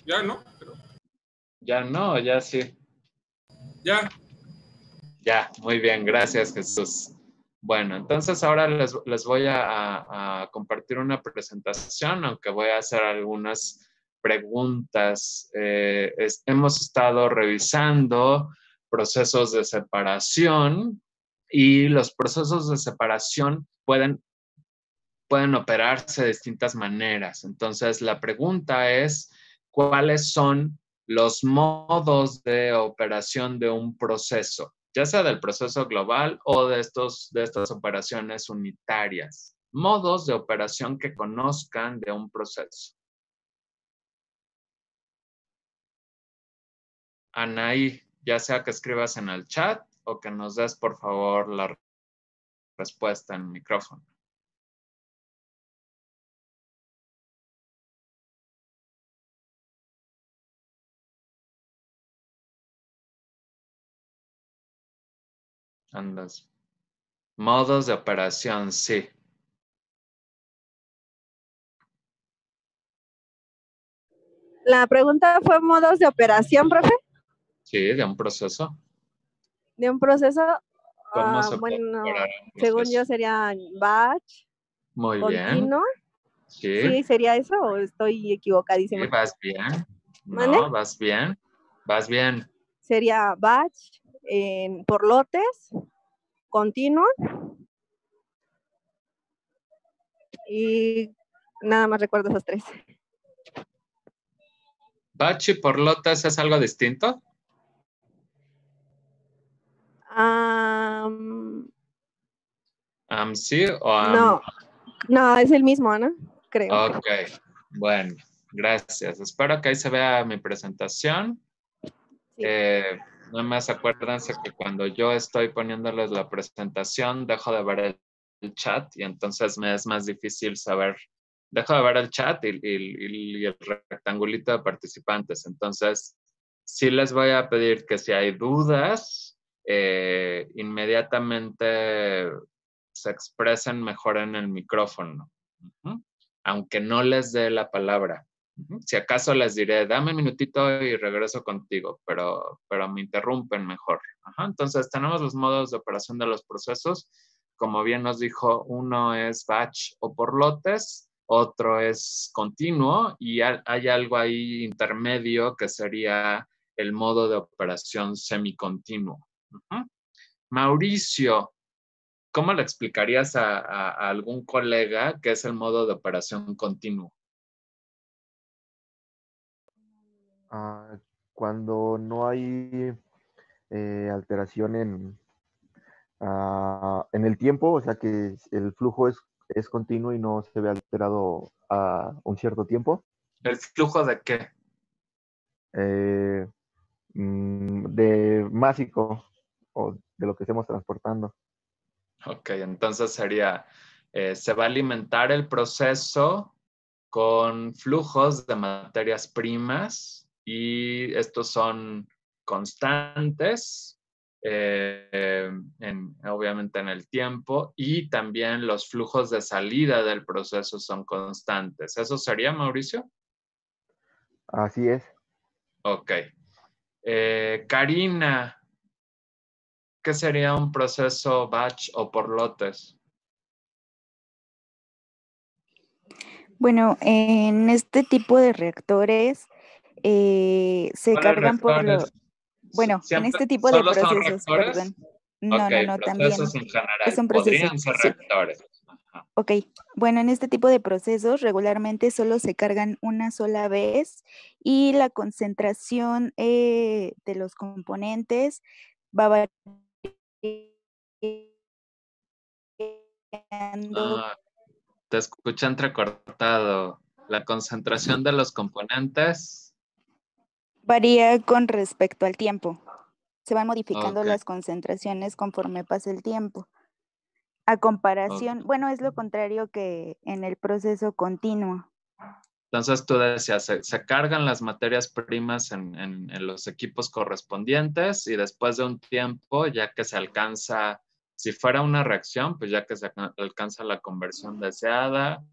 S7: Ya, ¿no? Pero...
S1: Ya no, ya sí.
S7: Ya.
S1: Ya, muy bien, gracias, Jesús. Bueno, entonces ahora les voy a compartir una presentación, aunque voy a hacer algunas preguntas. Hemos estado revisando procesos de separación y los procesos de separación pueden operarse de distintas maneras. Entonces, la pregunta es, ¿cuáles son los modos de operación de un proceso? Ya sea del proceso global o de estas operaciones unitarias. Modos de operación que conozcan de un proceso. Anaí, ya sea que escribas en el chat o que nos des, por favor, la respuesta en micrófono. Andas. Modos de operación, sí.
S8: La pregunta fue modos de operación, profe,
S1: Sí, de un proceso.
S8: de un proceso.
S1: ¿Cómo se puede
S8: Bueno,
S1: operar un
S8: según yo
S1: proceso?
S8: sería batch,
S1: Muy bien.
S8: continuo.
S1: Sí,
S8: ¿Sí sería eso o estoy
S1: sí,
S8: equivocadísima?
S1: vas bien.
S8: ¿Mande?
S1: No, vas bien. Vas bien.
S8: Sería batch, por lotes, continuo y nada más recuerdo esos tres.
S1: ¿Batch y por lotes es algo distinto? ¿Sí o
S8: No, es el mismo, ¿no? Creo.
S1: Ok, bueno, gracias. Espero que ahí se vea mi presentación.
S8: Sí.
S1: Nada más acuérdense que cuando yo estoy poniéndoles la presentación, dejo de ver el chat y entonces me es más difícil saber. Dejo de ver el chat y el rectangulito de participantes. Entonces, sí les voy a pedir que si hay dudas, inmediatamente se expresen mejor en el micrófono. Aunque no les dé la palabra. Si acaso les diré, dame un minutito y regreso contigo, pero me interrumpen mejor. Entonces, tenemos los modos de operación de los procesos. Como bien nos dijo, uno es batch o por lotes, otro es continuo y hay algo ahí intermedio que sería el modo de operación semicontinuo. Mauricio, ¿cómo le explicarías a algún colega qué es el modo de operación continuo?
S2: Cuando no hay alteración en el tiempo, o sea que el flujo es continuo y no se ve alterado a un cierto tiempo.
S1: ¿El flujo de qué?
S2: De másico o de lo que estemos transportando.
S1: Ok, entonces sería, se va a alimentar el proceso con flujos de materias primas y estos son constantes, obviamente en el tiempo, y también los flujos de salida del proceso son constantes. ¿Eso sería, Mauricio?
S2: Así es.
S1: Ok. Karina, ¿qué sería un proceso batch o por lotes?
S4: Bueno, en este tipo de reactores se cargan por
S1: reactores?
S4: bueno, en
S1: ¿Siempre
S4: este tipo de
S1: solo son
S4: procesos,
S1: reactores?
S4: perdón. No,
S1: Ok,
S4: no,
S1: procesos
S4: también
S1: en general.
S4: son procesos,
S1: Podrían ser
S4: sí.
S1: reactores. Ajá.
S4: Ok, bueno, en este tipo de procesos regularmente solo se cargan una sola vez y la concentración de los componentes va variando
S1: Te escucho entrecortado. La concentración de los componentes.
S4: varía con respecto al tiempo. Se van modificando
S1: Ok,
S4: las concentraciones conforme pasa el tiempo. A comparación,
S1: ok.
S4: bueno, es lo contrario que en el proceso continuo.
S1: Entonces tú decías, se cargan las materias primas en los equipos correspondientes y después de un tiempo, ya que se alcanza, si fuera una reacción, pues ya que se alcanza la conversión deseada,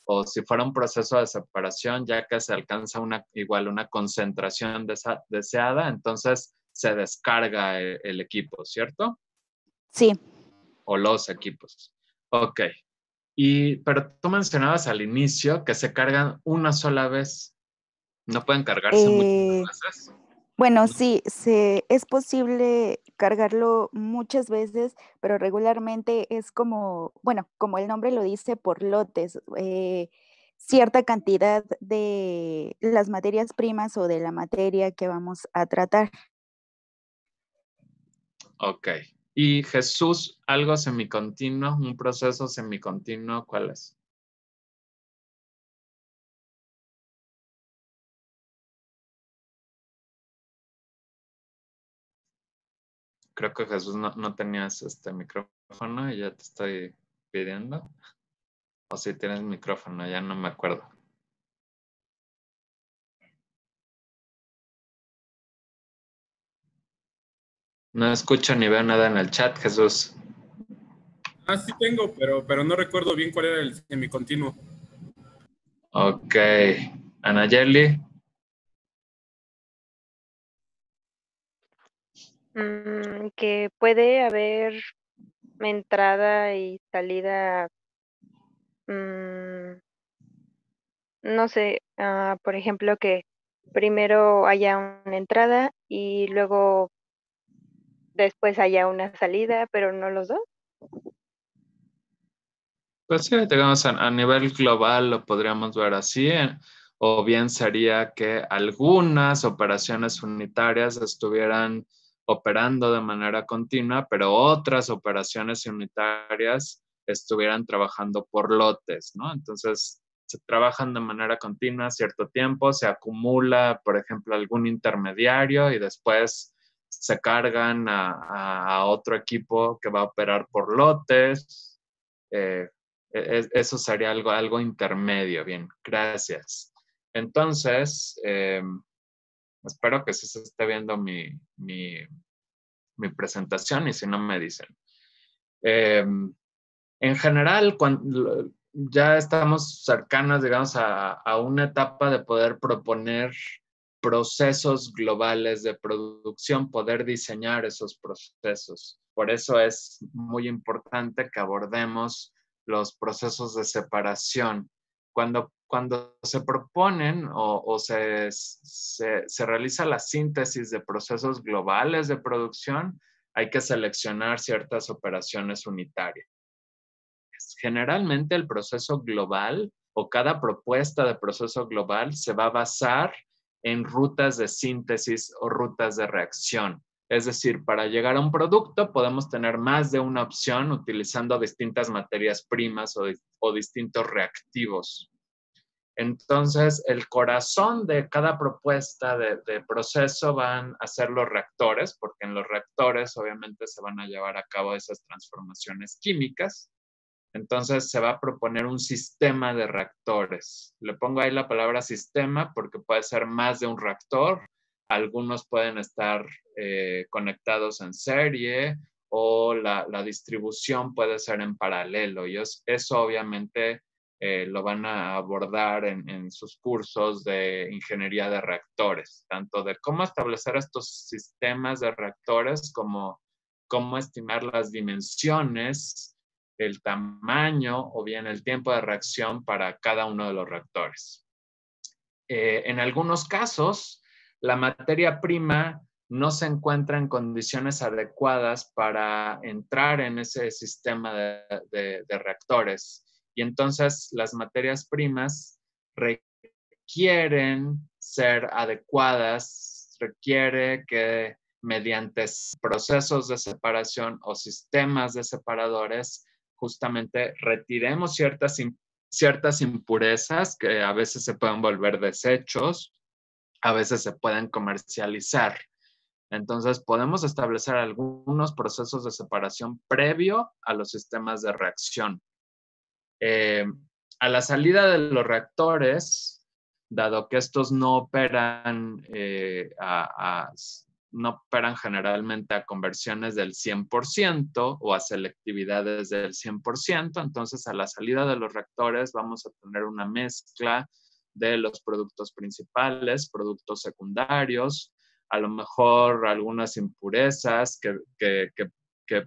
S1: o si fuera un proceso de separación, ya que se alcanza igual una concentración deseada, entonces se descarga el equipo, ¿cierto?
S4: Sí.
S1: O los equipos. Ok. Pero tú mencionabas al inicio que se cargan una sola vez. ¿No pueden cargarse muchas veces?
S4: Bueno, sí, es posible cargarlo muchas veces, pero regularmente es como, bueno, como el nombre lo dice, por lotes, cierta cantidad de las materias primas o de la materia que vamos a tratar.
S1: Ok. Y Jesús, algo semicontinuo, un proceso semicontinuo, ¿cuál es? Creo que Jesús no tenías este micrófono y ya te estoy pidiendo. O si tienes micrófono, ya no me acuerdo. No escucho ni veo nada en el chat, Jesús.
S7: Ah, sí tengo, pero no recuerdo bien cuál era el semicontinuo.
S1: Ok. Anayeli.
S9: Que puede haber entrada y salida, no sé, por ejemplo, que primero haya una entrada y luego después haya una salida, pero no los dos.
S1: Pues sí, digamos, a nivel global lo podríamos ver así, o bien sería que algunas operaciones unitarias estuvieran operando de manera continua, pero otras operaciones unitarias estuvieran trabajando por lotes, ¿no? Entonces, se trabajan de manera continua cierto tiempo, se acumula, por ejemplo, algún intermediario y después se cargan a otro equipo que va a operar por lotes. Eso sería algo intermedio. Bien, gracias. Entonces, espero que sí se esté viendo mi presentación y si no me dicen. En general, cuando ya estamos cercanos, digamos, a una etapa de poder proponer procesos globales de producción, poder diseñar esos procesos. Por eso es muy importante que abordemos los procesos de separación. Cuando se proponen o se realiza la síntesis de procesos globales de producción, hay que seleccionar ciertas operaciones unitarias. Generalmente el proceso global o cada propuesta de proceso global se va a basar en rutas de síntesis o rutas de reacción. Es decir, para llegar a un producto podemos tener más de una opción utilizando distintas materias primas o distintos reactivos. Entonces, el corazón de cada propuesta de proceso van a ser los reactores, porque en los reactores obviamente se van a llevar a cabo esas transformaciones químicas. Entonces se va a proponer un sistema de reactores. Le pongo ahí la palabra sistema porque puede ser más de un reactor. Algunos pueden estar conectados en serie o la distribución puede ser en paralelo. Y eso obviamente lo van a abordar en sus cursos de ingeniería de reactores, tanto de cómo establecer estos sistemas de reactores como cómo estimar las dimensiones, el tamaño o bien el tiempo de reacción para cada uno de los reactores. En algunos casos, la materia prima no se encuentra en condiciones adecuadas para entrar en ese sistema de reactores. Y entonces las materias primas requieren ser adecuadas, requiere que mediante procesos de separación o sistemas de separadores justamente retiremos ciertas impurezas que a veces se pueden volver desechos, a veces se pueden comercializar. Entonces, podemos establecer algunos procesos de separación previo a los sistemas de reacción. A la salida de los reactores, dado que estos no operan no operan generalmente a conversiones del 100% o a selectividades del 100%, entonces a la salida de los reactores vamos a tener una mezcla de los productos principales, productos secundarios, a lo mejor algunas impurezas que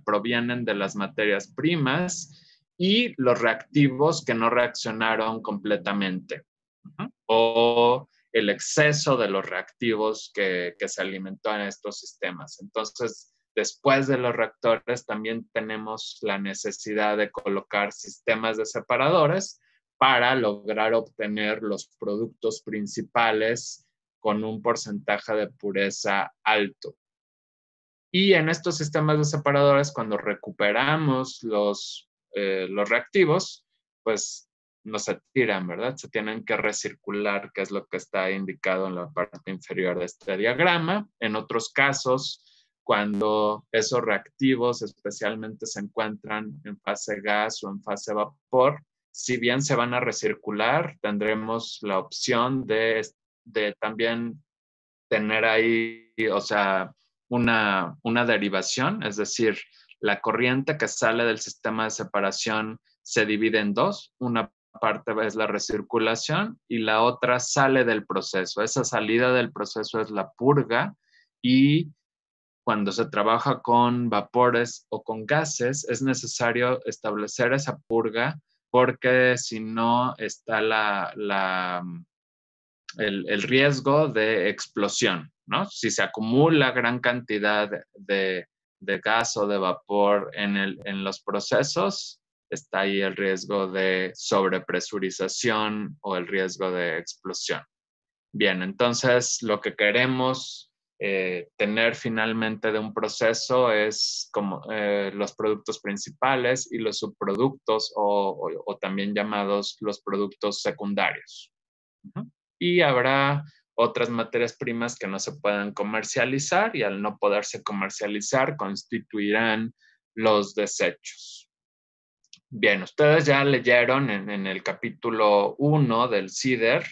S1: provienen de las materias primas y los reactivos que no reaccionaron completamente. O el exceso de los reactivos que se alimentó en estos sistemas. Entonces, después de los reactores, también tenemos la necesidad de colocar sistemas de separadores para lograr obtener los productos principales con un porcentaje de pureza alto. Y en estos sistemas de separadores, cuando recuperamos los reactivos, pues no se tiran, ¿verdad? Se tienen que recircular, que es lo que está indicado en la parte inferior de este diagrama. En otros casos, cuando esos reactivos especialmente se encuentran en fase gas o en fase vapor, si bien se van a recircular, tendremos la opción de también tener ahí, o sea, una derivación, es decir, la corriente que sale del sistema de separación se divide en dos. Una parte es la recirculación y la otra sale del proceso. Esa salida del proceso es la purga, y cuando se trabaja con vapores o con gases es necesario establecer esa purga, porque si no está el riesgo de explosión, ¿no? Si se acumula gran cantidad de gas o de vapor en los procesos, está ahí el riesgo de sobrepresurización o el riesgo de explosión. Bien, entonces lo que queremos tener finalmente de un proceso es como los productos principales y los subproductos o también llamados los productos secundarios. Y habrá otras materias primas que no se puedan comercializar, y al no poderse comercializar constituirán los desechos. Bien, ustedes ya leyeron en el capítulo 1 del CIDER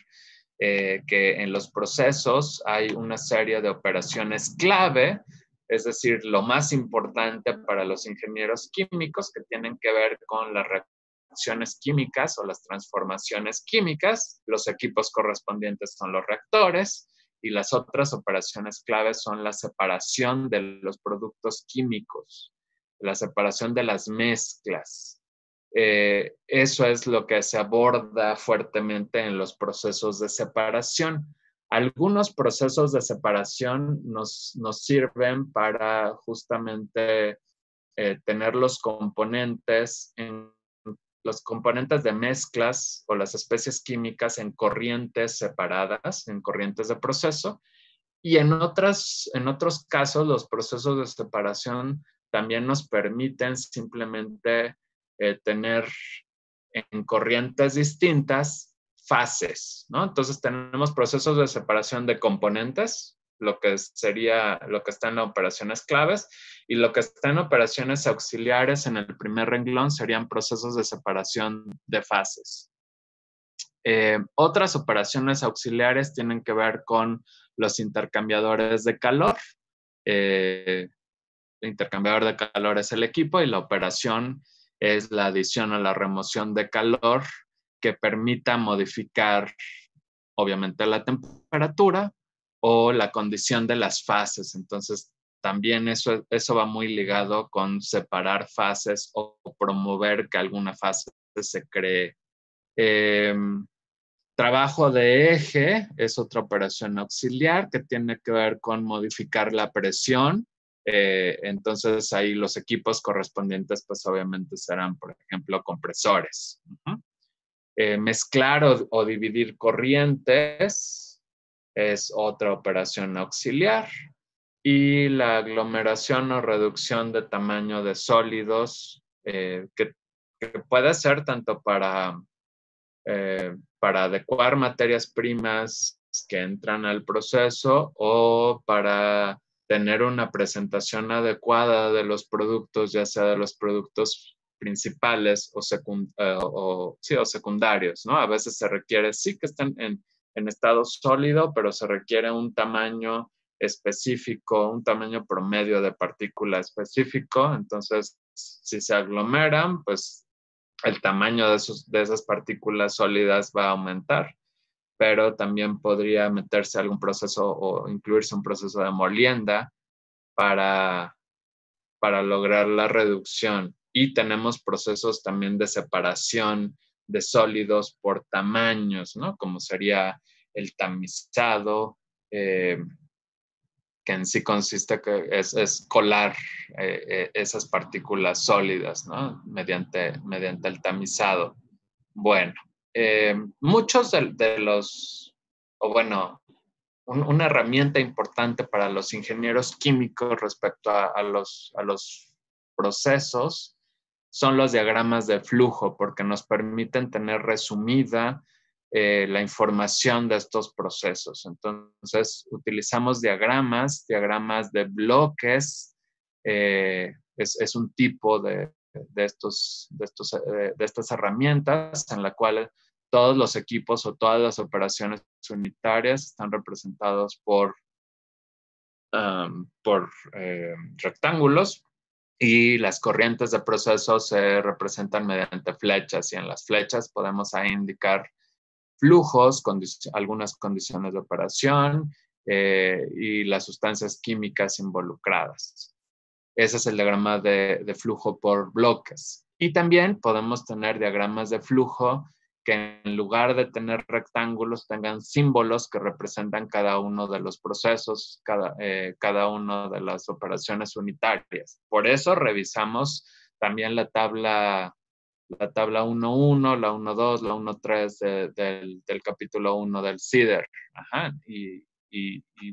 S1: que en los procesos hay una serie de operaciones clave, es decir, lo más importante para los ingenieros químicos, que tienen que ver con las reacciones químicas o las transformaciones químicas. Los equipos correspondientes son los reactores, y las otras operaciones claves son la separación de los productos químicos, la separación de las mezclas. Eso es lo que se aborda fuertemente en los procesos de separación. Algunos procesos de separación nos sirven para justamente tener los componentes de mezclas o las especies químicas en corrientes separadas, en corrientes de proceso. Y en otros casos, los procesos de separación también nos permiten simplemente tener en corrientes distintas fases, ¿no? Entonces tenemos procesos de separación de componentes, lo que está en operaciones claves, y lo que está en operaciones auxiliares en el primer renglón serían procesos de separación de fases. Otras operaciones auxiliares tienen que ver con los intercambiadores de calor. El intercambiador de calor es el equipo, y la operación es la adición o la remoción de calor que permita modificar, obviamente, la temperatura o la condición de las fases. Entonces, también eso va muy ligado con separar fases o promover que alguna fase se cree. Trabajo de eje es otra operación auxiliar que tiene que ver con modificar la presión. Entonces ahí los equipos correspondientes pues obviamente serán, por ejemplo, compresores. Mezclar o dividir corrientes es otra operación auxiliar. Y la aglomeración o reducción de tamaño de sólidos, que puede ser tanto para adecuar materias primas que entran al proceso o para tener una presentación adecuada de los productos, ya sea de los productos principales o secundarios, ¿no? A veces se requiere, sí que están en estado sólido, pero se requiere un tamaño específico, un tamaño promedio de partícula específico. Entonces, si se aglomeran, pues el tamaño de esas partículas sólidas va a aumentar, pero también podría meterse algún proceso o incluirse un proceso de molienda para lograr la reducción. Y tenemos procesos también de separación de sólidos por tamaños, ¿no? Como sería el tamizado, que en sí consiste que es colar esas partículas sólidas, ¿no? Mediante el tamizado. Bueno, muchos de los, o bueno, una herramienta importante para los ingenieros químicos respecto a los procesos son los diagramas de flujo, porque nos permiten tener resumida la información de estos procesos. Entonces, utilizamos diagramas de bloques. Es un tipo de estas herramientas en la cual todos los equipos o todas las operaciones unitarias están representados por rectángulos, y las corrientes de procesos se representan mediante flechas, y en las flechas podemos ahí indicar flujos, algunas condiciones de operación y las sustancias químicas involucradas. Ese es el diagrama de flujo por bloques. Y también podemos tener diagramas de flujo que en lugar de tener rectángulos tengan símbolos que representan cada uno de los procesos, cada una de las operaciones unitarias. Por eso revisamos también la tabla 1.1, la 1.2, la 1.3 del capítulo 1 del CIDR. Ajá. Y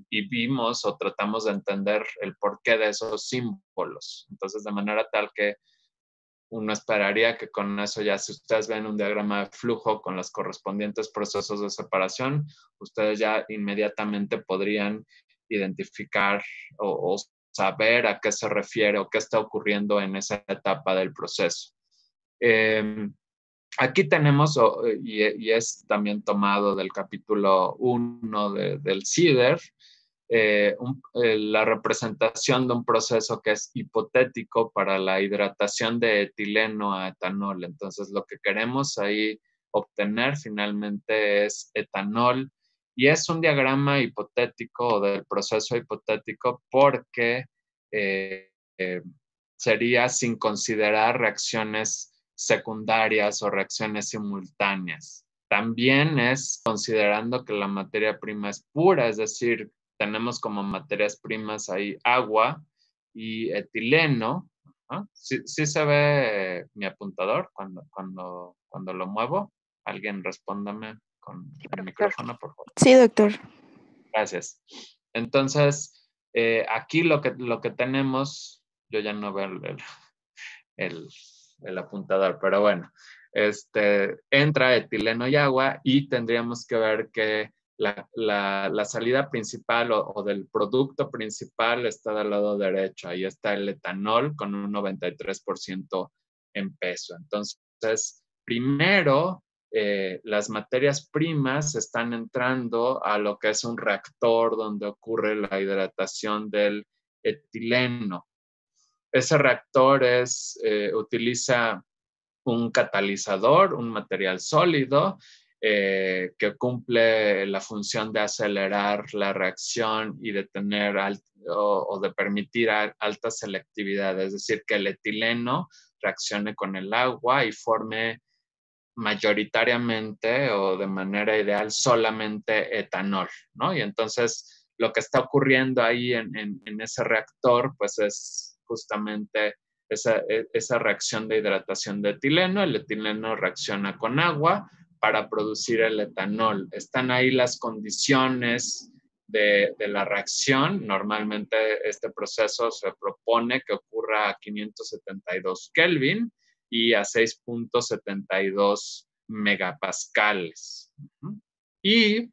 S1: vimos o tratamos de entender el porqué de esos símbolos. Entonces, de manera tal que uno esperaría que con eso ya, si ustedes ven un diagrama de flujo con los correspondientes procesos de separación, ustedes ya inmediatamente podrían identificar o saber a qué se refiere o qué está ocurriendo en esa etapa del proceso. Aquí tenemos, y es también tomado del capítulo 1 del CIDR, la representación de un proceso que es hipotético para la hidratación de etileno a etanol. Entonces, lo que queremos ahí obtener finalmente es etanol, y es un diagrama hipotético o del proceso hipotético porque sería sin considerar reacciones secundarias o reacciones simultáneas. También es considerando que la materia prima es pura, es decir, tenemos como materias primas ahí agua y etileno. ¿Ah? ¿Sí se ve mi apuntador cuando lo muevo? Alguien respóndame con el micrófono, por favor.
S4: Sí, doctor.
S1: Gracias. Entonces, aquí lo que tenemos, yo ya no veo el apuntador, pero bueno, entra etileno y agua, y tendríamos que ver que la salida principal o del producto principal está del lado derecho. Ahí está el etanol con un 93% en peso. Entonces, primero, las materias primas están entrando a lo que es un reactor donde ocurre la hidratación del etileno. Ese reactor utiliza un catalizador, un material sólido, que cumple la función de acelerar la reacción y de tener o de permitir alta selectividad, es decir, que el etileno reaccione con el agua y forme mayoritariamente o de manera ideal solamente etanol, ¿no? Y entonces lo que está ocurriendo ahí en ese reactor, pues es justamente esa reacción de hidratación de etileno. El etileno reacciona con agua para producir el etanol. Están ahí las condiciones de la reacción. Normalmente este proceso se propone que ocurra a 572 Kelvin y a 6.72 megapascales. Y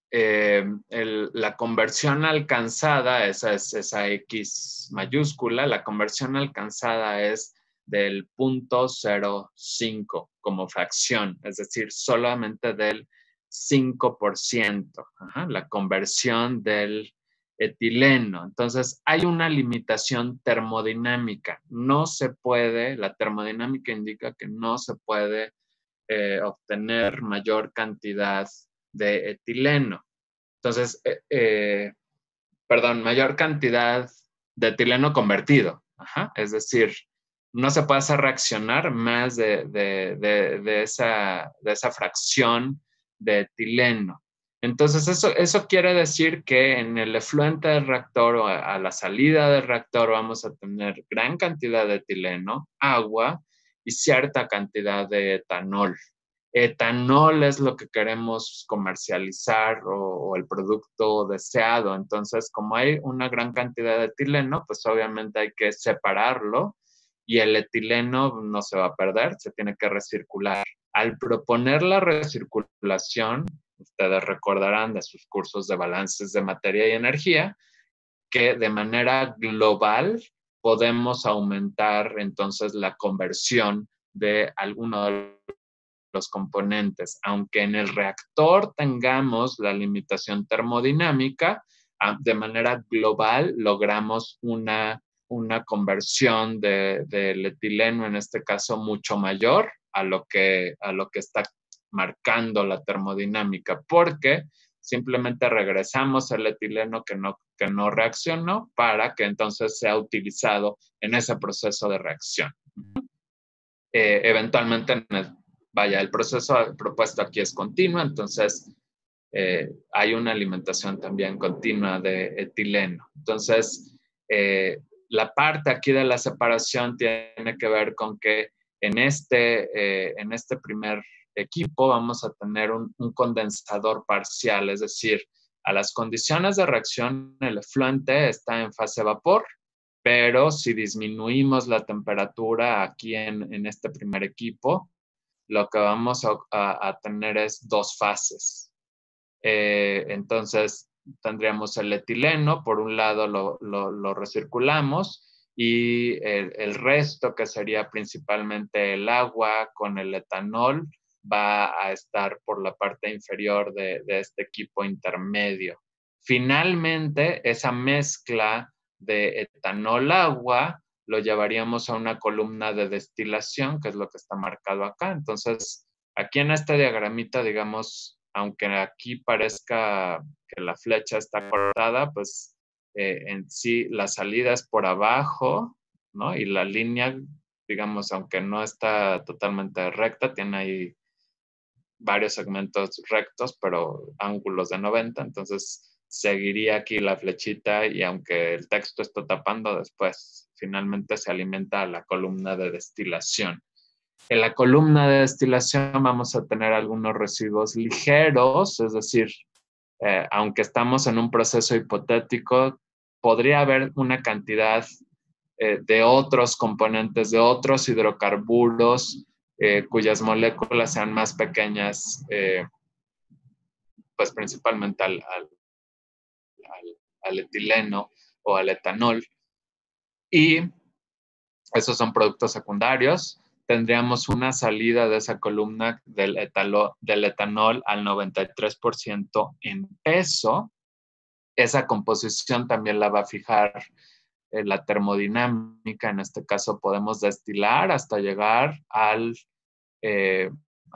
S1: la conversión alcanzada, esa es esa X mayúscula, la conversión alcanzada es del 0.05 como fracción, es decir, solamente del 5%, la conversión del etileno. Entonces, hay una limitación termodinámica. No se puede, la termodinámica indica que no se puede obtener mayor cantidad de etileno. Entonces, mayor cantidad de etileno convertido. Es decir, no se puede hacer reaccionar más de esa fracción de etileno. Entonces, eso quiere decir que en el efluente del reactor o a la salida del reactor vamos a tener gran cantidad de etileno, agua y cierta cantidad de etanol. Etanol es lo que queremos comercializar o el producto deseado. Entonces, como hay una gran cantidad de etileno, pues obviamente hay que separarlo y el etileno no se va a perder, se tiene que recircular. Al proponer la recirculación, ustedes recordarán de sus cursos de balances de materia y energía, que de manera global podemos aumentar entonces la conversión de alguno de los componentes. Aunque en el reactor tengamos la limitación termodinámica, de manera global logramos una conversión del etileno, en este caso, mucho mayor a lo que está marcando la termodinámica, porque simplemente regresamos el etileno que no reaccionó para que entonces sea utilizado en ese proceso de reacción. Eventualmente, el proceso propuesto aquí es continuo, entonces hay una alimentación también continua de etileno. Entonces, la parte aquí de la separación tiene que ver con que en este primer equipo vamos a tener un condensador parcial, es decir, a las condiciones de reacción el efluente está en fase vapor, pero si disminuimos la temperatura aquí en este primer equipo, lo que vamos a tener es dos fases. Entonces, tendríamos el etileno, por un lado lo recirculamos, y el resto, que sería principalmente el agua con el etanol, va a estar por la parte inferior de este equipo intermedio. Finalmente, esa mezcla de etanol-agua lo llevaríamos a una columna de destilación, que es lo que está marcado acá. Entonces, aquí en este diagramita, digamos, aunque aquí parezca que la flecha está cortada, pues en sí la salida es por abajo, ¿no? Y la línea, digamos, aunque no está totalmente recta, tiene ahí varios segmentos rectos, pero ángulos de 90, entonces seguiría aquí la flechita, y aunque el texto está tapando, después finalmente se alimenta a la columna de destilación. En la columna de destilación vamos a tener algunos residuos ligeros, es decir, aunque estamos en un proceso hipotético, podría haber una cantidad de otros componentes, de otros hidrocarburos, cuyas moléculas sean más pequeñas, pues principalmente al etileno o al etanol. Y esos son productos secundarios. Tendríamos una salida de esa columna del etanol al 93% en peso. Esa composición también la va a fijar la termodinámica. En este caso podemos destilar hasta llegar a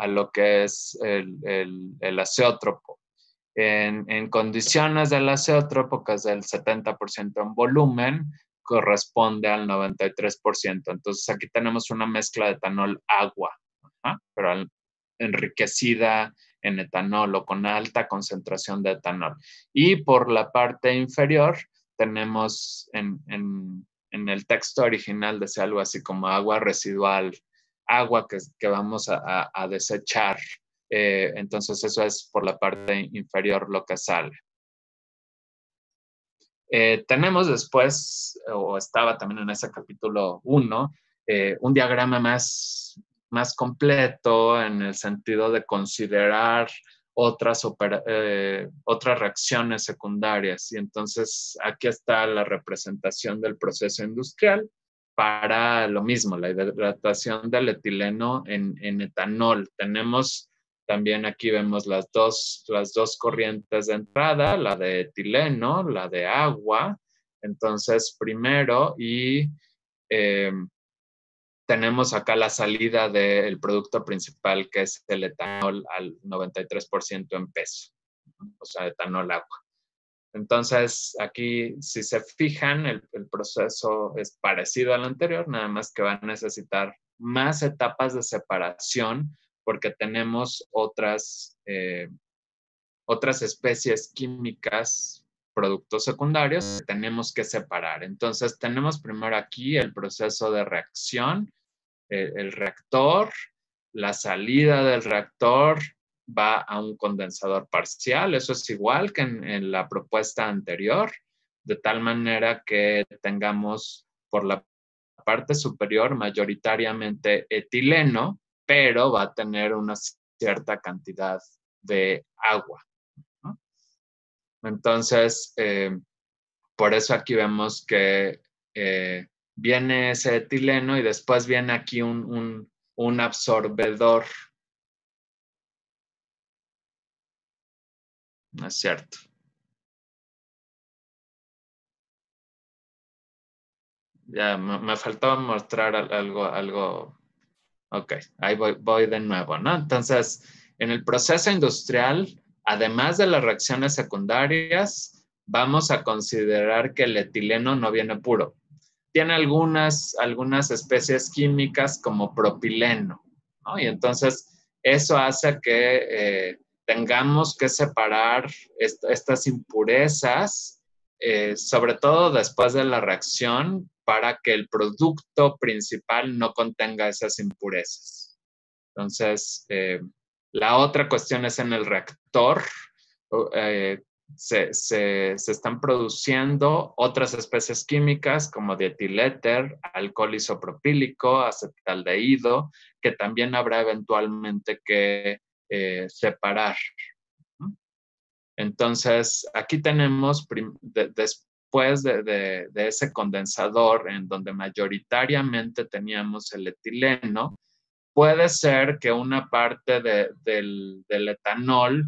S1: lo que es el azeótropo. En condiciones del azeótropo, que es del 70% en volumen, corresponde al 93%. Entonces aquí tenemos una mezcla de etanol-agua, pero enriquecida en etanol o con alta concentración de etanol. Y por la parte inferior tenemos en el texto original, decía algo así como agua residual, agua que vamos a desechar. Entonces eso es por la parte inferior lo que sale. Tenemos después, o estaba también en ese capítulo 1, un diagrama más completo, en el sentido de considerar otras reacciones secundarias. Y entonces aquí está la representación del proceso industrial para lo mismo, la hidratación del etileno en etanol. Tenemos también, aquí vemos las dos corrientes de entrada, la de etileno, la de agua. Entonces, primero, tenemos acá la salida del producto principal, que es el etanol al 93% en peso, o sea, etanol-agua. Entonces, aquí, si se fijan, el proceso es parecido al anterior, nada más que va a necesitar más etapas de separación, porque tenemos otras especies químicas, productos secundarios, que tenemos que separar. Entonces, tenemos primero aquí el proceso de reacción, el reactor, la salida del reactor va a un condensador parcial. Eso es igual que en la propuesta anterior, de tal manera que tengamos por la parte superior mayoritariamente etileno, pero va a tener una cierta cantidad de agua, ¿no? Entonces, por eso aquí vemos que viene ese etileno y después viene aquí un absorbedor. ¿No es cierto? Ya me faltaba mostrar algo. Ok, ahí voy de nuevo, ¿no? Entonces, en el proceso industrial, además de las reacciones secundarias, vamos a considerar que el etileno no viene puro. Tiene algunas especies químicas como propileno, ¿no? Y entonces eso hace que tengamos que separar estas impurezas, sobre todo después de la reacción, para que el producto principal no contenga esas impurezas. Entonces, la otra cuestión es en el reactor. Se están produciendo otras especies químicas como dietiléter, alcohol isopropílico, acetaldehído, que también habrá eventualmente que separar. Entonces, aquí tenemos, después de ese condensador en donde mayoritariamente teníamos el etileno, puede ser que una parte del etanol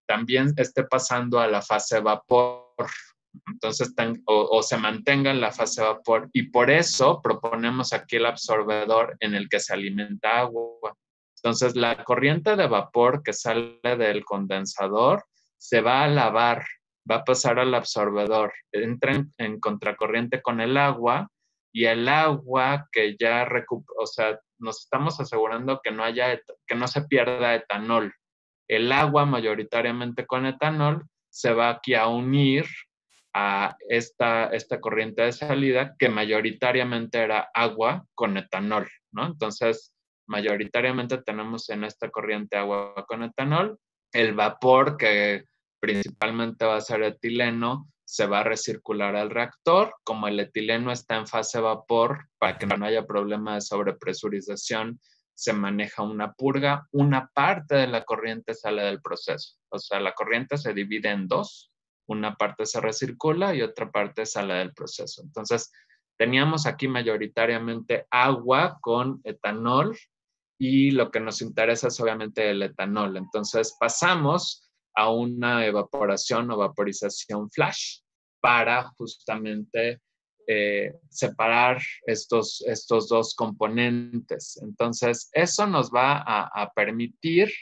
S1: también esté pasando a la fase vapor. Entonces, o se mantenga en la fase vapor. Y por eso proponemos aquí el absorbedor en el que se alimenta agua. Entonces, la corriente de vapor que sale del condensador se va a lavar, va a pasar al absorbedor, entra en contracorriente con el agua, y el agua que ya o sea, nos estamos asegurando que no se pierda etanol. El agua mayoritariamente con etanol se va aquí a unir a esta corriente de salida que mayoritariamente era agua con etanol, ¿no? Entonces, mayoritariamente tenemos en esta corriente agua con etanol. El vapor, que principalmente va a ser etileno, se va a recircular al reactor. Como el etileno está en fase vapor, para que no haya problema de sobrepresurización, se maneja una purga. Una parte de la corriente sale del proceso. O sea, la corriente se divide en dos. Una parte se recircula y otra parte sale del proceso. Entonces, teníamos aquí mayoritariamente agua con etanol, y lo que nos interesa es obviamente el etanol. Entonces, pasamos a una evaporación o vaporización flash para justamente separar estos dos componentes. Entonces, eso nos va a permitir,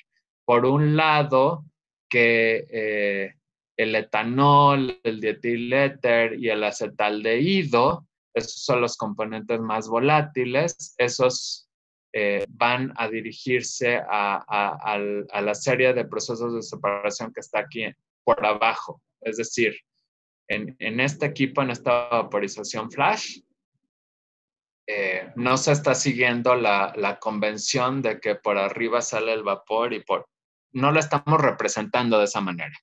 S1: por un lado, que el etanol, el dietiléter y el acetaldehído, esos son los componentes más volátiles, esos van a dirigirse a la serie de procesos de separación que está aquí por abajo. Es decir, en este equipo, en esta vaporización flash, no se está siguiendo la convención de que por arriba sale el vapor y no lo estamos representando de esa manera.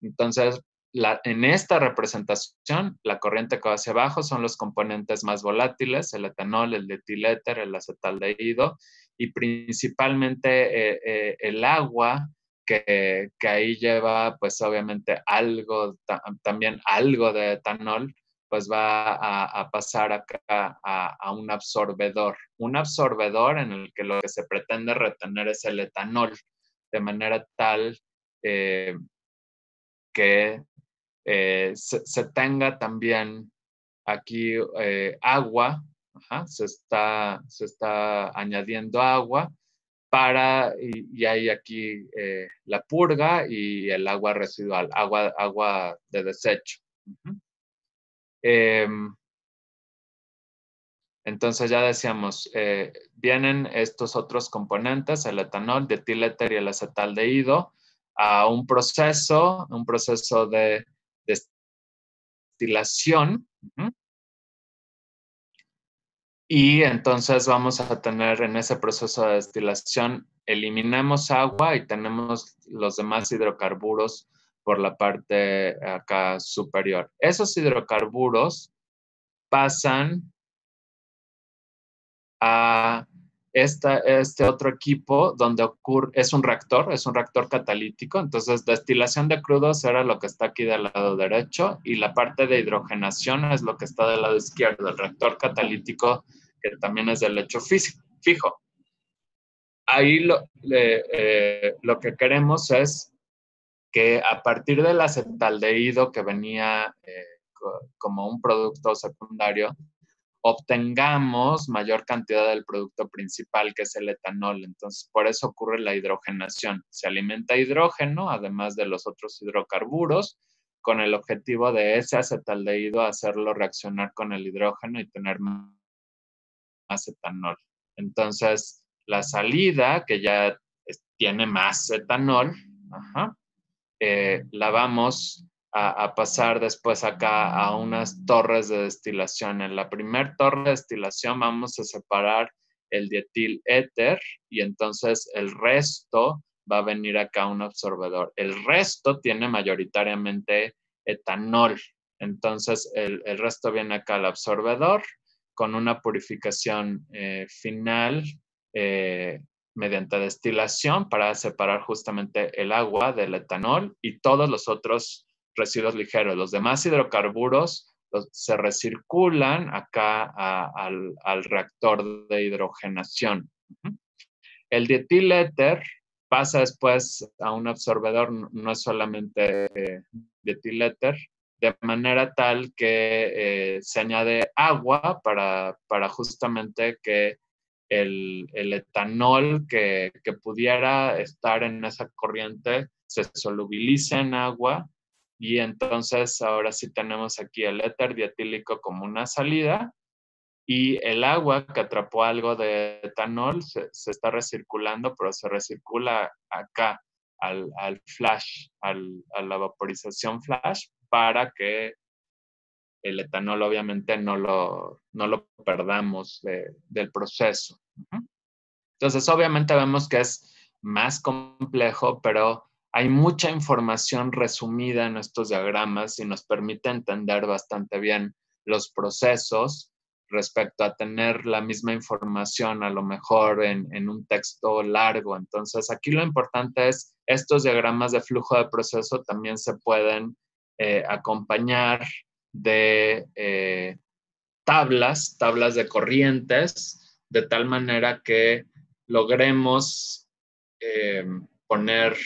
S1: Entonces, en esta representación, la corriente que va hacia abajo son los componentes más volátiles, el etanol, el dietiléter, el acetaldehído, y principalmente el agua, que ahí lleva, pues obviamente también algo de etanol, pues va a pasar acá a un absorbedor. Un absorbedor en el que lo que se pretende retener es el etanol, de manera tal que se tenga también aquí agua, se está añadiendo agua y hay aquí la purga y el agua residual, agua de desecho. Entonces ya decíamos, vienen estos otros componentes, el etanol, dietiléter y el acetaldehído, a un proceso de destilación. Y entonces vamos a tener en ese proceso de destilación, eliminamos agua y tenemos los demás hidrocarburos por la parte acá superior. Esos hidrocarburos pasan a este otro equipo donde es un reactor catalítico. Entonces, destilación de crudos era lo que está aquí del lado derecho y la parte de hidrogenación es lo que está del lado izquierdo, el reactor catalítico, que también es del lecho fijo. Ahí lo que queremos es que a partir del acetaldehído que venía como un producto secundario, obtengamos mayor cantidad del producto principal, que es el etanol. Entonces, por eso ocurre la hidrogenación. Se alimenta hidrógeno, además de los otros hidrocarburos, con el objetivo de ese acetaldehído hacerlo reaccionar con el hidrógeno y tener más etanol. Entonces, la salida, que ya tiene más etanol, la vamos a pasar después acá a unas torres de destilación. En la primera torre de destilación vamos a separar el dietil éter y entonces el resto va a venir acá a un absorbedor. El resto tiene mayoritariamente etanol. Entonces el resto viene acá al absorbedor con una purificación final mediante destilación para separar justamente el agua del etanol y todos los otros residuos ligeros. Los demás hidrocarburos se recirculan acá al reactor de hidrogenación. El dietil éter pasa después a un absorbedor, no es solamente dietil éter, de manera tal que se añade agua para justamente que el etanol que pudiera estar en esa corriente se solubilice en agua y entonces ahora sí tenemos aquí el éter dietílico como una salida y el agua que atrapó algo de etanol se está recirculando, pero se recircula acá al flash, a la vaporización flash para que el etanol obviamente no lo perdamos del proceso. Entonces, obviamente vemos que es más complejo, pero hay mucha información resumida en estos diagramas y nos permite entender bastante bien los procesos respecto a tener la misma información a lo mejor en un texto largo. Entonces, aquí lo importante es estos diagramas de flujo de proceso también se pueden acompañar de tablas de corrientes, de tal manera que logremos poner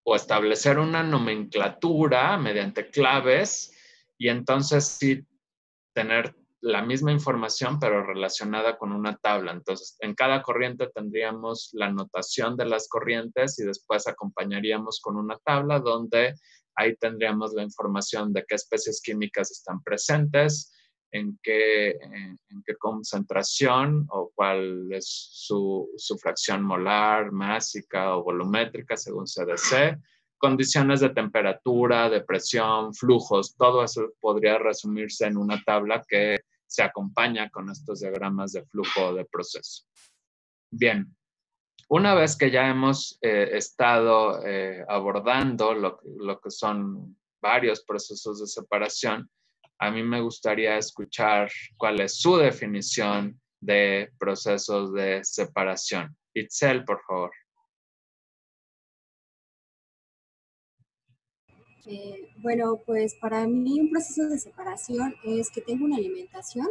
S1: o establecer una nomenclatura mediante claves y entonces sí tener la misma información pero relacionada con una tabla. Entonces, en cada corriente tendríamos la notación de las corrientes y después acompañaríamos con una tabla donde ahí tendríamos la información de qué especies químicas están presentes, en qué concentración o cuál es su fracción molar, másica o volumétrica según CDC, condiciones de temperatura, de presión, flujos, todo eso podría resumirse en una tabla que se acompaña con estos diagramas de flujo de proceso. Bien, una vez que ya hemos estado abordando lo que son varios procesos de separación, a mí me gustaría escuchar cuál es su definición de procesos de separación. Itzel, por favor.
S10: Bueno, pues para mí un proceso de separación es que tengo una alimentación,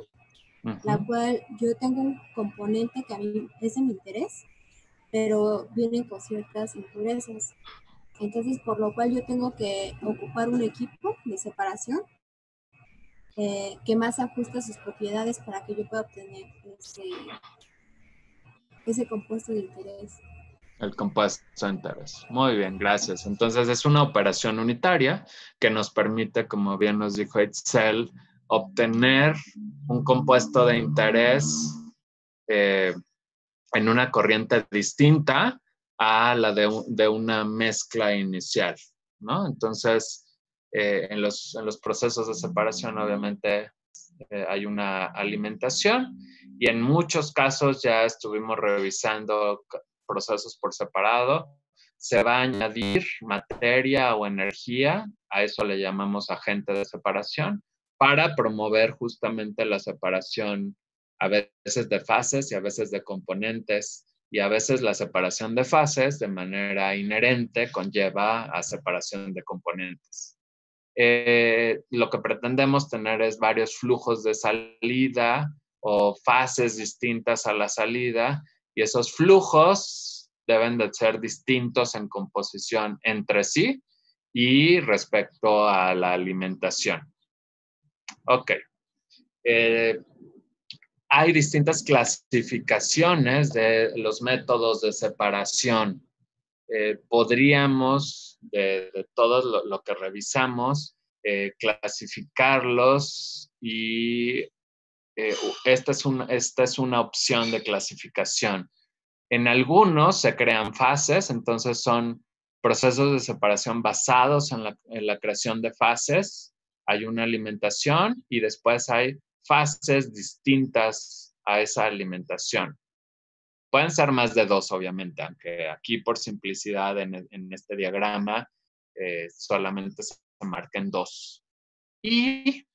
S10: la cual yo tengo un componente que a mí es de mi interés, pero viene con ciertas impurezas. Entonces, por lo cual yo tengo que ocupar un equipo de separación que más ajusta sus propiedades para que yo pueda obtener ese compuesto de interés.
S1: El compuesto de interés. Muy bien, gracias. Entonces es una operación unitaria que nos permite, como bien nos dijo Itzel, obtener un compuesto de interés en una corriente distinta a la de una mezcla inicial, ¿no? Entonces, en los procesos de separación, obviamente, hay una alimentación y en muchos casos ya estuvimos revisando procesos por separado. Se va a añadir materia o energía, a eso le llamamos agente de separación, para promover justamente la separación a veces de fases y a veces de componentes, y a veces la separación de fases de manera inherente conlleva a separación de componentes. Lo que pretendemos tener es varios flujos de salida o fases distintas a la salida, y esos flujos deben de ser distintos en composición entre sí y respecto a la alimentación. Ok. Hay distintas clasificaciones de los métodos de separación. Podríamos, de todo lo que revisamos, clasificarlos, y esta es una opción de clasificación. En algunos se crean fases, entonces son procesos de separación basados en la creación de fases. Hay una alimentación y después hay fases distintas a esa alimentación. Pueden ser más de 2, obviamente, aunque aquí por simplicidad en este diagrama solamente se marquen 2. Y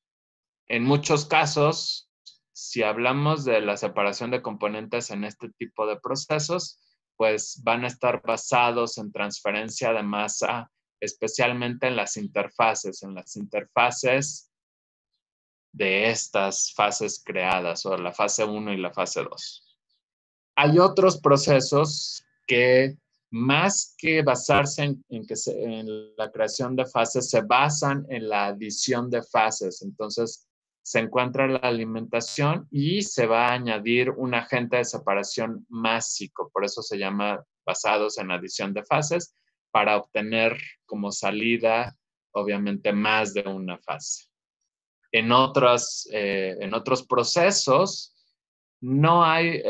S1: en muchos casos, si hablamos de la separación de componentes en este tipo de procesos, pues van a estar basados en transferencia de masa, especialmente en las interfaces de estas fases creadas, o la fase 1 y la fase 2. Hay otros procesos que, más que basarse en la creación de fases, se basan en la adición de fases. Entonces, se encuentra la alimentación y se va a añadir un agente de separación másico. Por eso se llama basados en adición de fases, para obtener como salida, obviamente, más de una fase. En otros procesos no hay,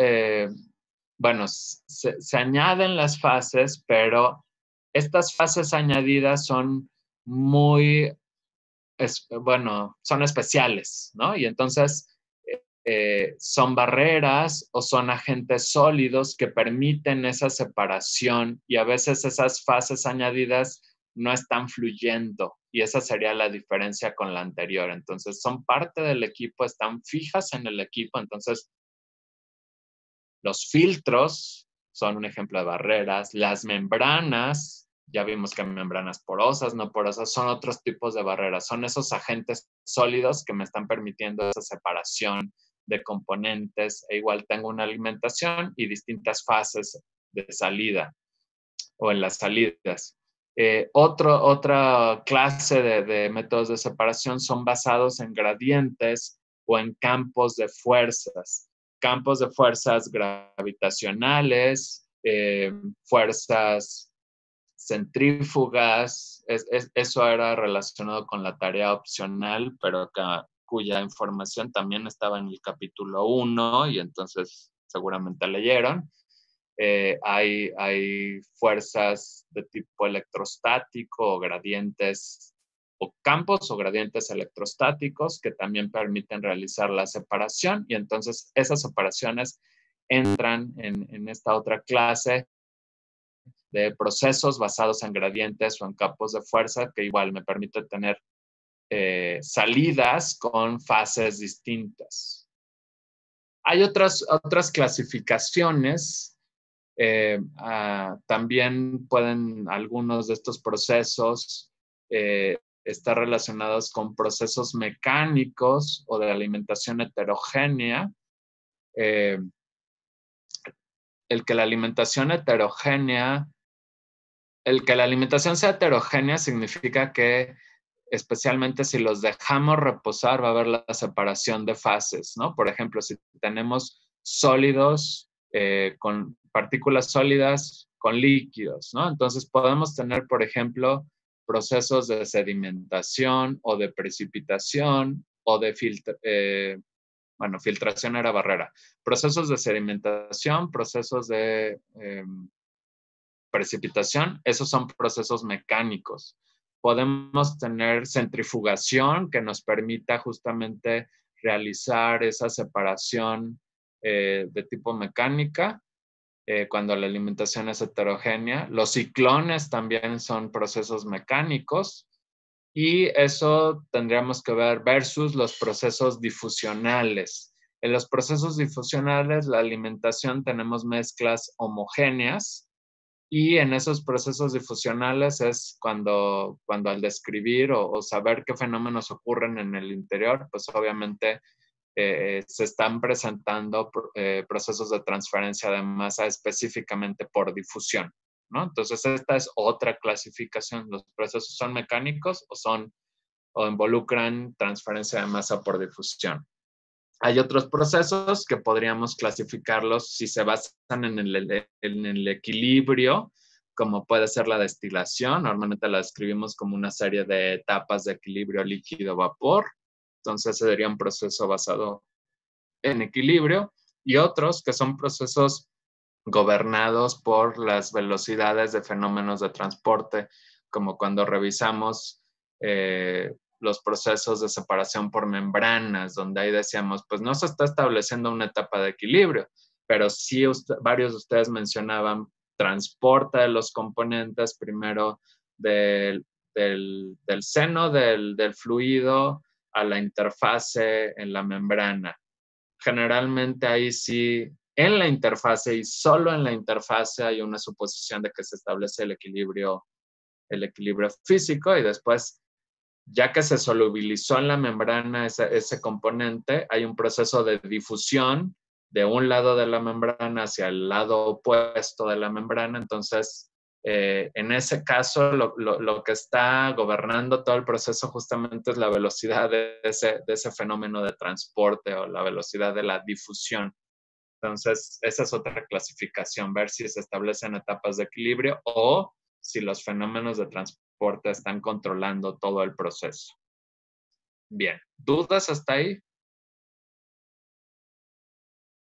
S1: bueno, se añaden las fases, pero estas fases añadidas son son especiales, ¿no? Y entonces son barreras o son agentes sólidos que permiten esa separación, y a veces esas fases añadidas no están fluyendo, y esa sería la diferencia con la anterior. Entonces son parte del equipo, están fijas en el equipo. Entonces los filtros son un ejemplo de barreras. Las membranas, ya vimos que hay membranas porosas, no porosas, son otros tipos de barreras. Son esos agentes sólidos que me están permitiendo esa separación de componentes. E igual tengo una alimentación y distintas fases de salida o en las salidas. Otra clase de métodos de separación son basados en gradientes o en campos de fuerzas. Campos de fuerzas gravitacionales, fuerzas centrífugas. Eso era relacionado con la tarea opcional, pero cuya información también estaba en el capítulo 1, y entonces seguramente leyeron. Hay fuerzas de tipo electrostático o gradientes o campos o gradientes electrostáticos que también permiten realizar la separación, y entonces esas separaciones entran en esta otra clase de procesos basados en gradientes o en campos de fuerza, que igual me permite tener salidas con fases distintas. Hay otras clasificaciones. También pueden algunos de estos procesos estar relacionados con procesos mecánicos o de alimentación heterogénea. El que la alimentación sea heterogénea significa que, especialmente si los dejamos reposar, va a haber la separación de fases, ¿no? Por ejemplo, si tenemos sólidos con partículas sólidas con líquidos, ¿no? Entonces podemos tener, por ejemplo, procesos de sedimentación o de precipitación o de filtración era barrera. Procesos de sedimentación, procesos de precipitación, esos son procesos mecánicos. Podemos tener centrifugación que nos permita justamente realizar esa separación de tipo mecánica cuando la alimentación es heterogénea. Los ciclones también son procesos mecánicos, y eso tendríamos que ver versus los procesos difusionales. En los procesos difusionales, la alimentación, tenemos mezclas homogéneas, y en esos procesos difusionales es cuando al describir o saber qué fenómenos ocurren en el interior, pues obviamente se están presentando procesos de transferencia de masa específicamente por difusión, ¿no? Entonces, esta es otra clasificación. Los procesos son mecánicos o involucran transferencia de masa por difusión. Hay otros procesos que podríamos clasificarlos si se basan en el equilibrio, como puede ser la destilación. Normalmente la describimos como una serie de etapas de equilibrio líquido-vapor. Entonces, sería un proceso basado en equilibrio. Y otros que son procesos gobernados por las velocidades de fenómenos de transporte, como cuando revisamos los procesos de separación por membranas, donde ahí decíamos, pues no se está estableciendo una etapa de equilibrio, pero sí varios de ustedes mencionaban transporte de los componentes primero del seno del fluido a la interfase en la membrana. Generalmente ahí sí, en la interfase y solo en la interfase hay una suposición de que se establece el equilibrio físico, y después, ya que se solubilizó en la membrana ese componente, hay un proceso de difusión de un lado de la membrana hacia el lado opuesto de la membrana. Entonces, en ese caso, lo que está gobernando todo el proceso justamente es la velocidad de ese fenómeno de transporte o la velocidad de la difusión. Entonces, esa es otra clasificación, ver si se establecen etapas de equilibrio o si los fenómenos de transporte están controlando todo el proceso. Bien, ¿dudas hasta ahí?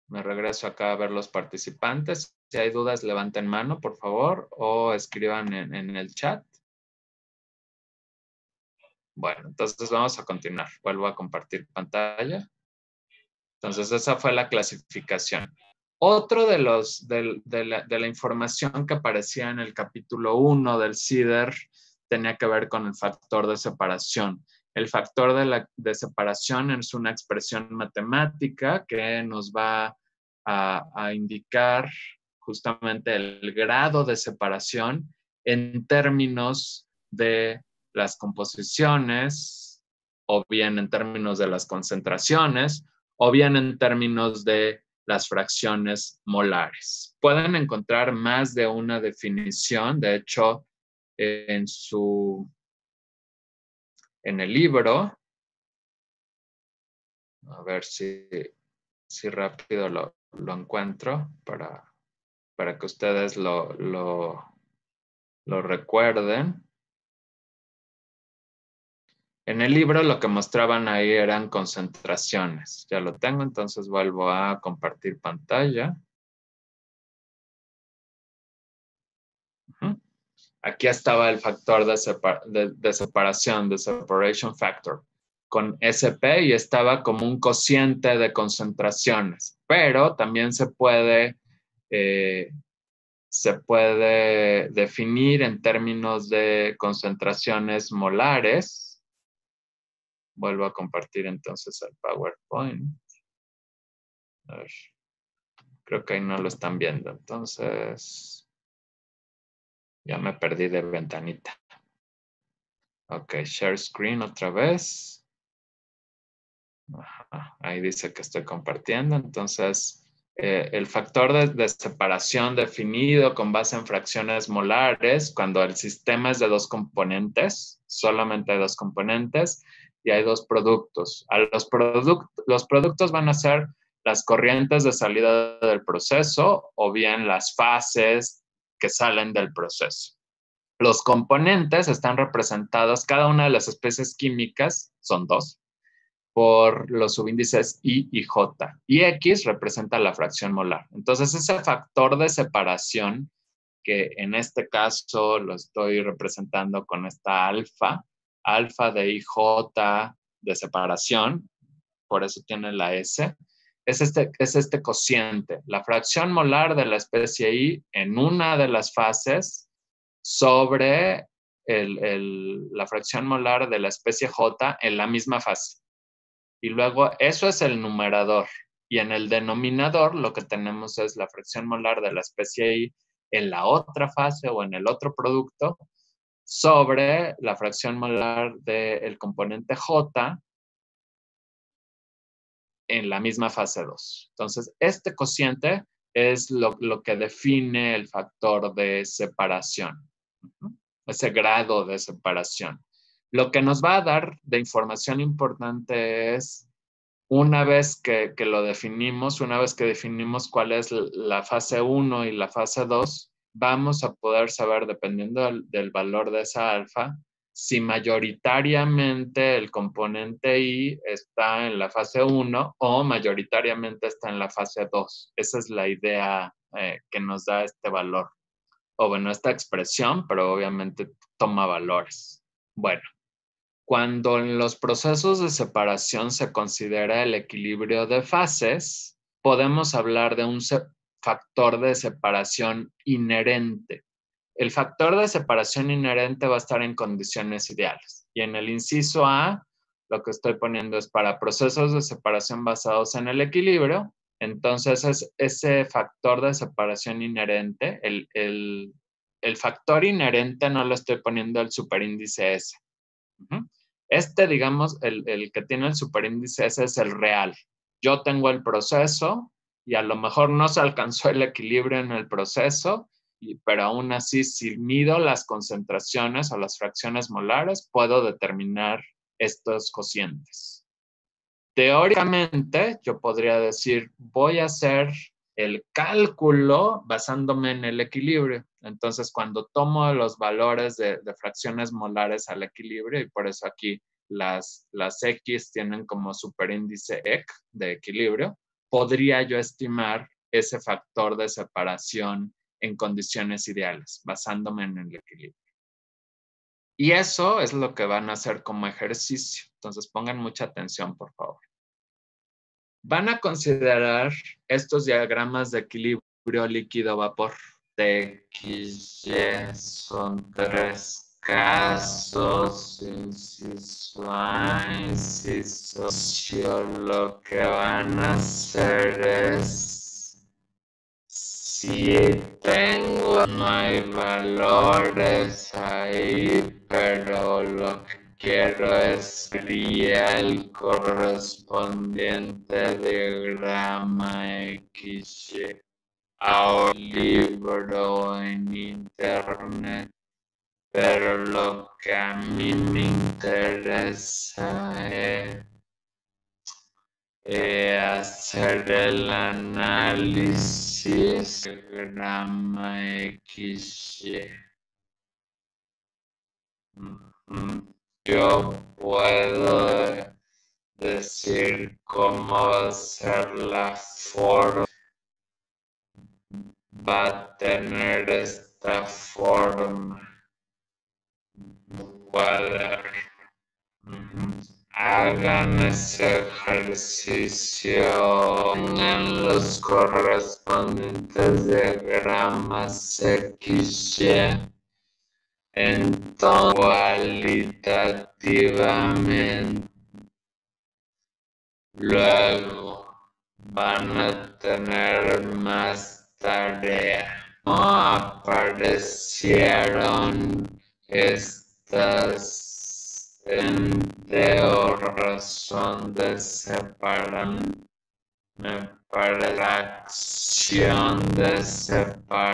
S1: Me regreso acá a ver los participantes. Si hay dudas, levanten mano, por favor, o escriban en el chat. Bueno, entonces vamos a continuar. Vuelvo a compartir pantalla. Entonces, esa fue la clasificación. Otro de la información que aparecía en el capítulo 1 del CIDER tenía que ver con el factor de separación. El factor de separación es una expresión matemática que nos va a indicar justamente el grado de separación en términos de las composiciones, o bien en términos de las concentraciones, o bien en términos de las fracciones molares. Pueden encontrar más de una definición. De hecho, en el libro, a ver si rápido lo encuentro para que ustedes lo recuerden. En el libro lo que mostraban ahí eran concentraciones. Ya lo tengo, entonces vuelvo a compartir pantalla. Aquí estaba el factor de separación, de separation factor, con SP, y estaba como un cociente de concentraciones. Pero también se puede definir en términos de concentraciones molares. Vuelvo a compartir entonces el PowerPoint. A ver. Creo que ahí no lo están viendo. Entonces, ya me perdí de ventanita. Ok, share screen otra vez. Ajá, ahí dice que estoy compartiendo. Entonces, el factor de separación definido con base en fracciones molares, cuando el sistema es de dos componentes, solamente hay dos componentes, y hay dos productos. Los productos van a ser las corrientes de salida del proceso o bien las fases que salen del proceso. Los componentes están representados, cada una de las especies químicas, son dos, por los subíndices I y J. Y X representa la fracción molar. Entonces, ese factor de separación, que en este caso lo estoy representando con esta alfa de IJ de separación, por eso tiene la S, es este cociente, la fracción molar de la especie I en una de las fases sobre la fracción molar de la especie J en la misma fase. Y luego eso es el numerador. Y en el denominador lo que tenemos es la fracción molar de la especie I en la otra fase o en el otro producto sobre la fracción molar del componente J en la misma fase 2. Entonces, este cociente es lo que define el factor de separación, ese grado de separación. Lo que nos va a dar de información importante es, una vez que lo definimos, una vez que definimos cuál es la fase 1 y la fase 2, vamos a poder saber, dependiendo del valor de esa alfa, si mayoritariamente el componente I está en la fase 1 o mayoritariamente está en la fase 2. Esa es la idea que nos da este valor. O bueno, esta expresión, pero obviamente toma valores. Bueno, cuando en los procesos de separación se considera el equilibrio de fases, podemos hablar de un factor de separación inherente. El factor de separación inherente va a estar en condiciones ideales. Y en el inciso A, lo que estoy poniendo es para procesos de separación basados en el equilibrio. Entonces, es ese factor de separación inherente, el factor inherente no lo estoy poniendo el superíndice S. Digamos, el que tiene el superíndice S es el real. Yo tengo el proceso y a lo mejor no se alcanzó el equilibrio en el proceso, pero aún así, si mido las concentraciones o las fracciones molares, puedo determinar estos cocientes. Teóricamente, yo podría decir, voy a hacer el cálculo basándome en el equilibrio. Entonces, cuando tomo los valores de fracciones molares al equilibrio, y por eso aquí las X tienen como superíndice EC de equilibrio, podría yo estimar ese factor de separación en condiciones ideales, basándome en el equilibrio. Y eso es lo que van a hacer como ejercicio. Entonces, pongan mucha atención, por favor. Van a considerar estos diagramas de equilibrio líquido-vapor. TXY son 3 casos, inciso A, inciso B. Lo que van a hacer es, si tengo, no hay valores ahí, pero lo que quiero es el correspondiente diagrama XY a un libro en internet, pero lo que a mí me interesa es hacer el análisis de diagrama XY. Yo puedo decir cómo va a ser la forma. Va a tener esta forma. Hagan ese ejercicio. Pongan los correspondientes diagramas XY. Entonces, cualitativamente, luego van a tener más tarea. No aparecieron estas o razón de separación. Me parece la acción de separación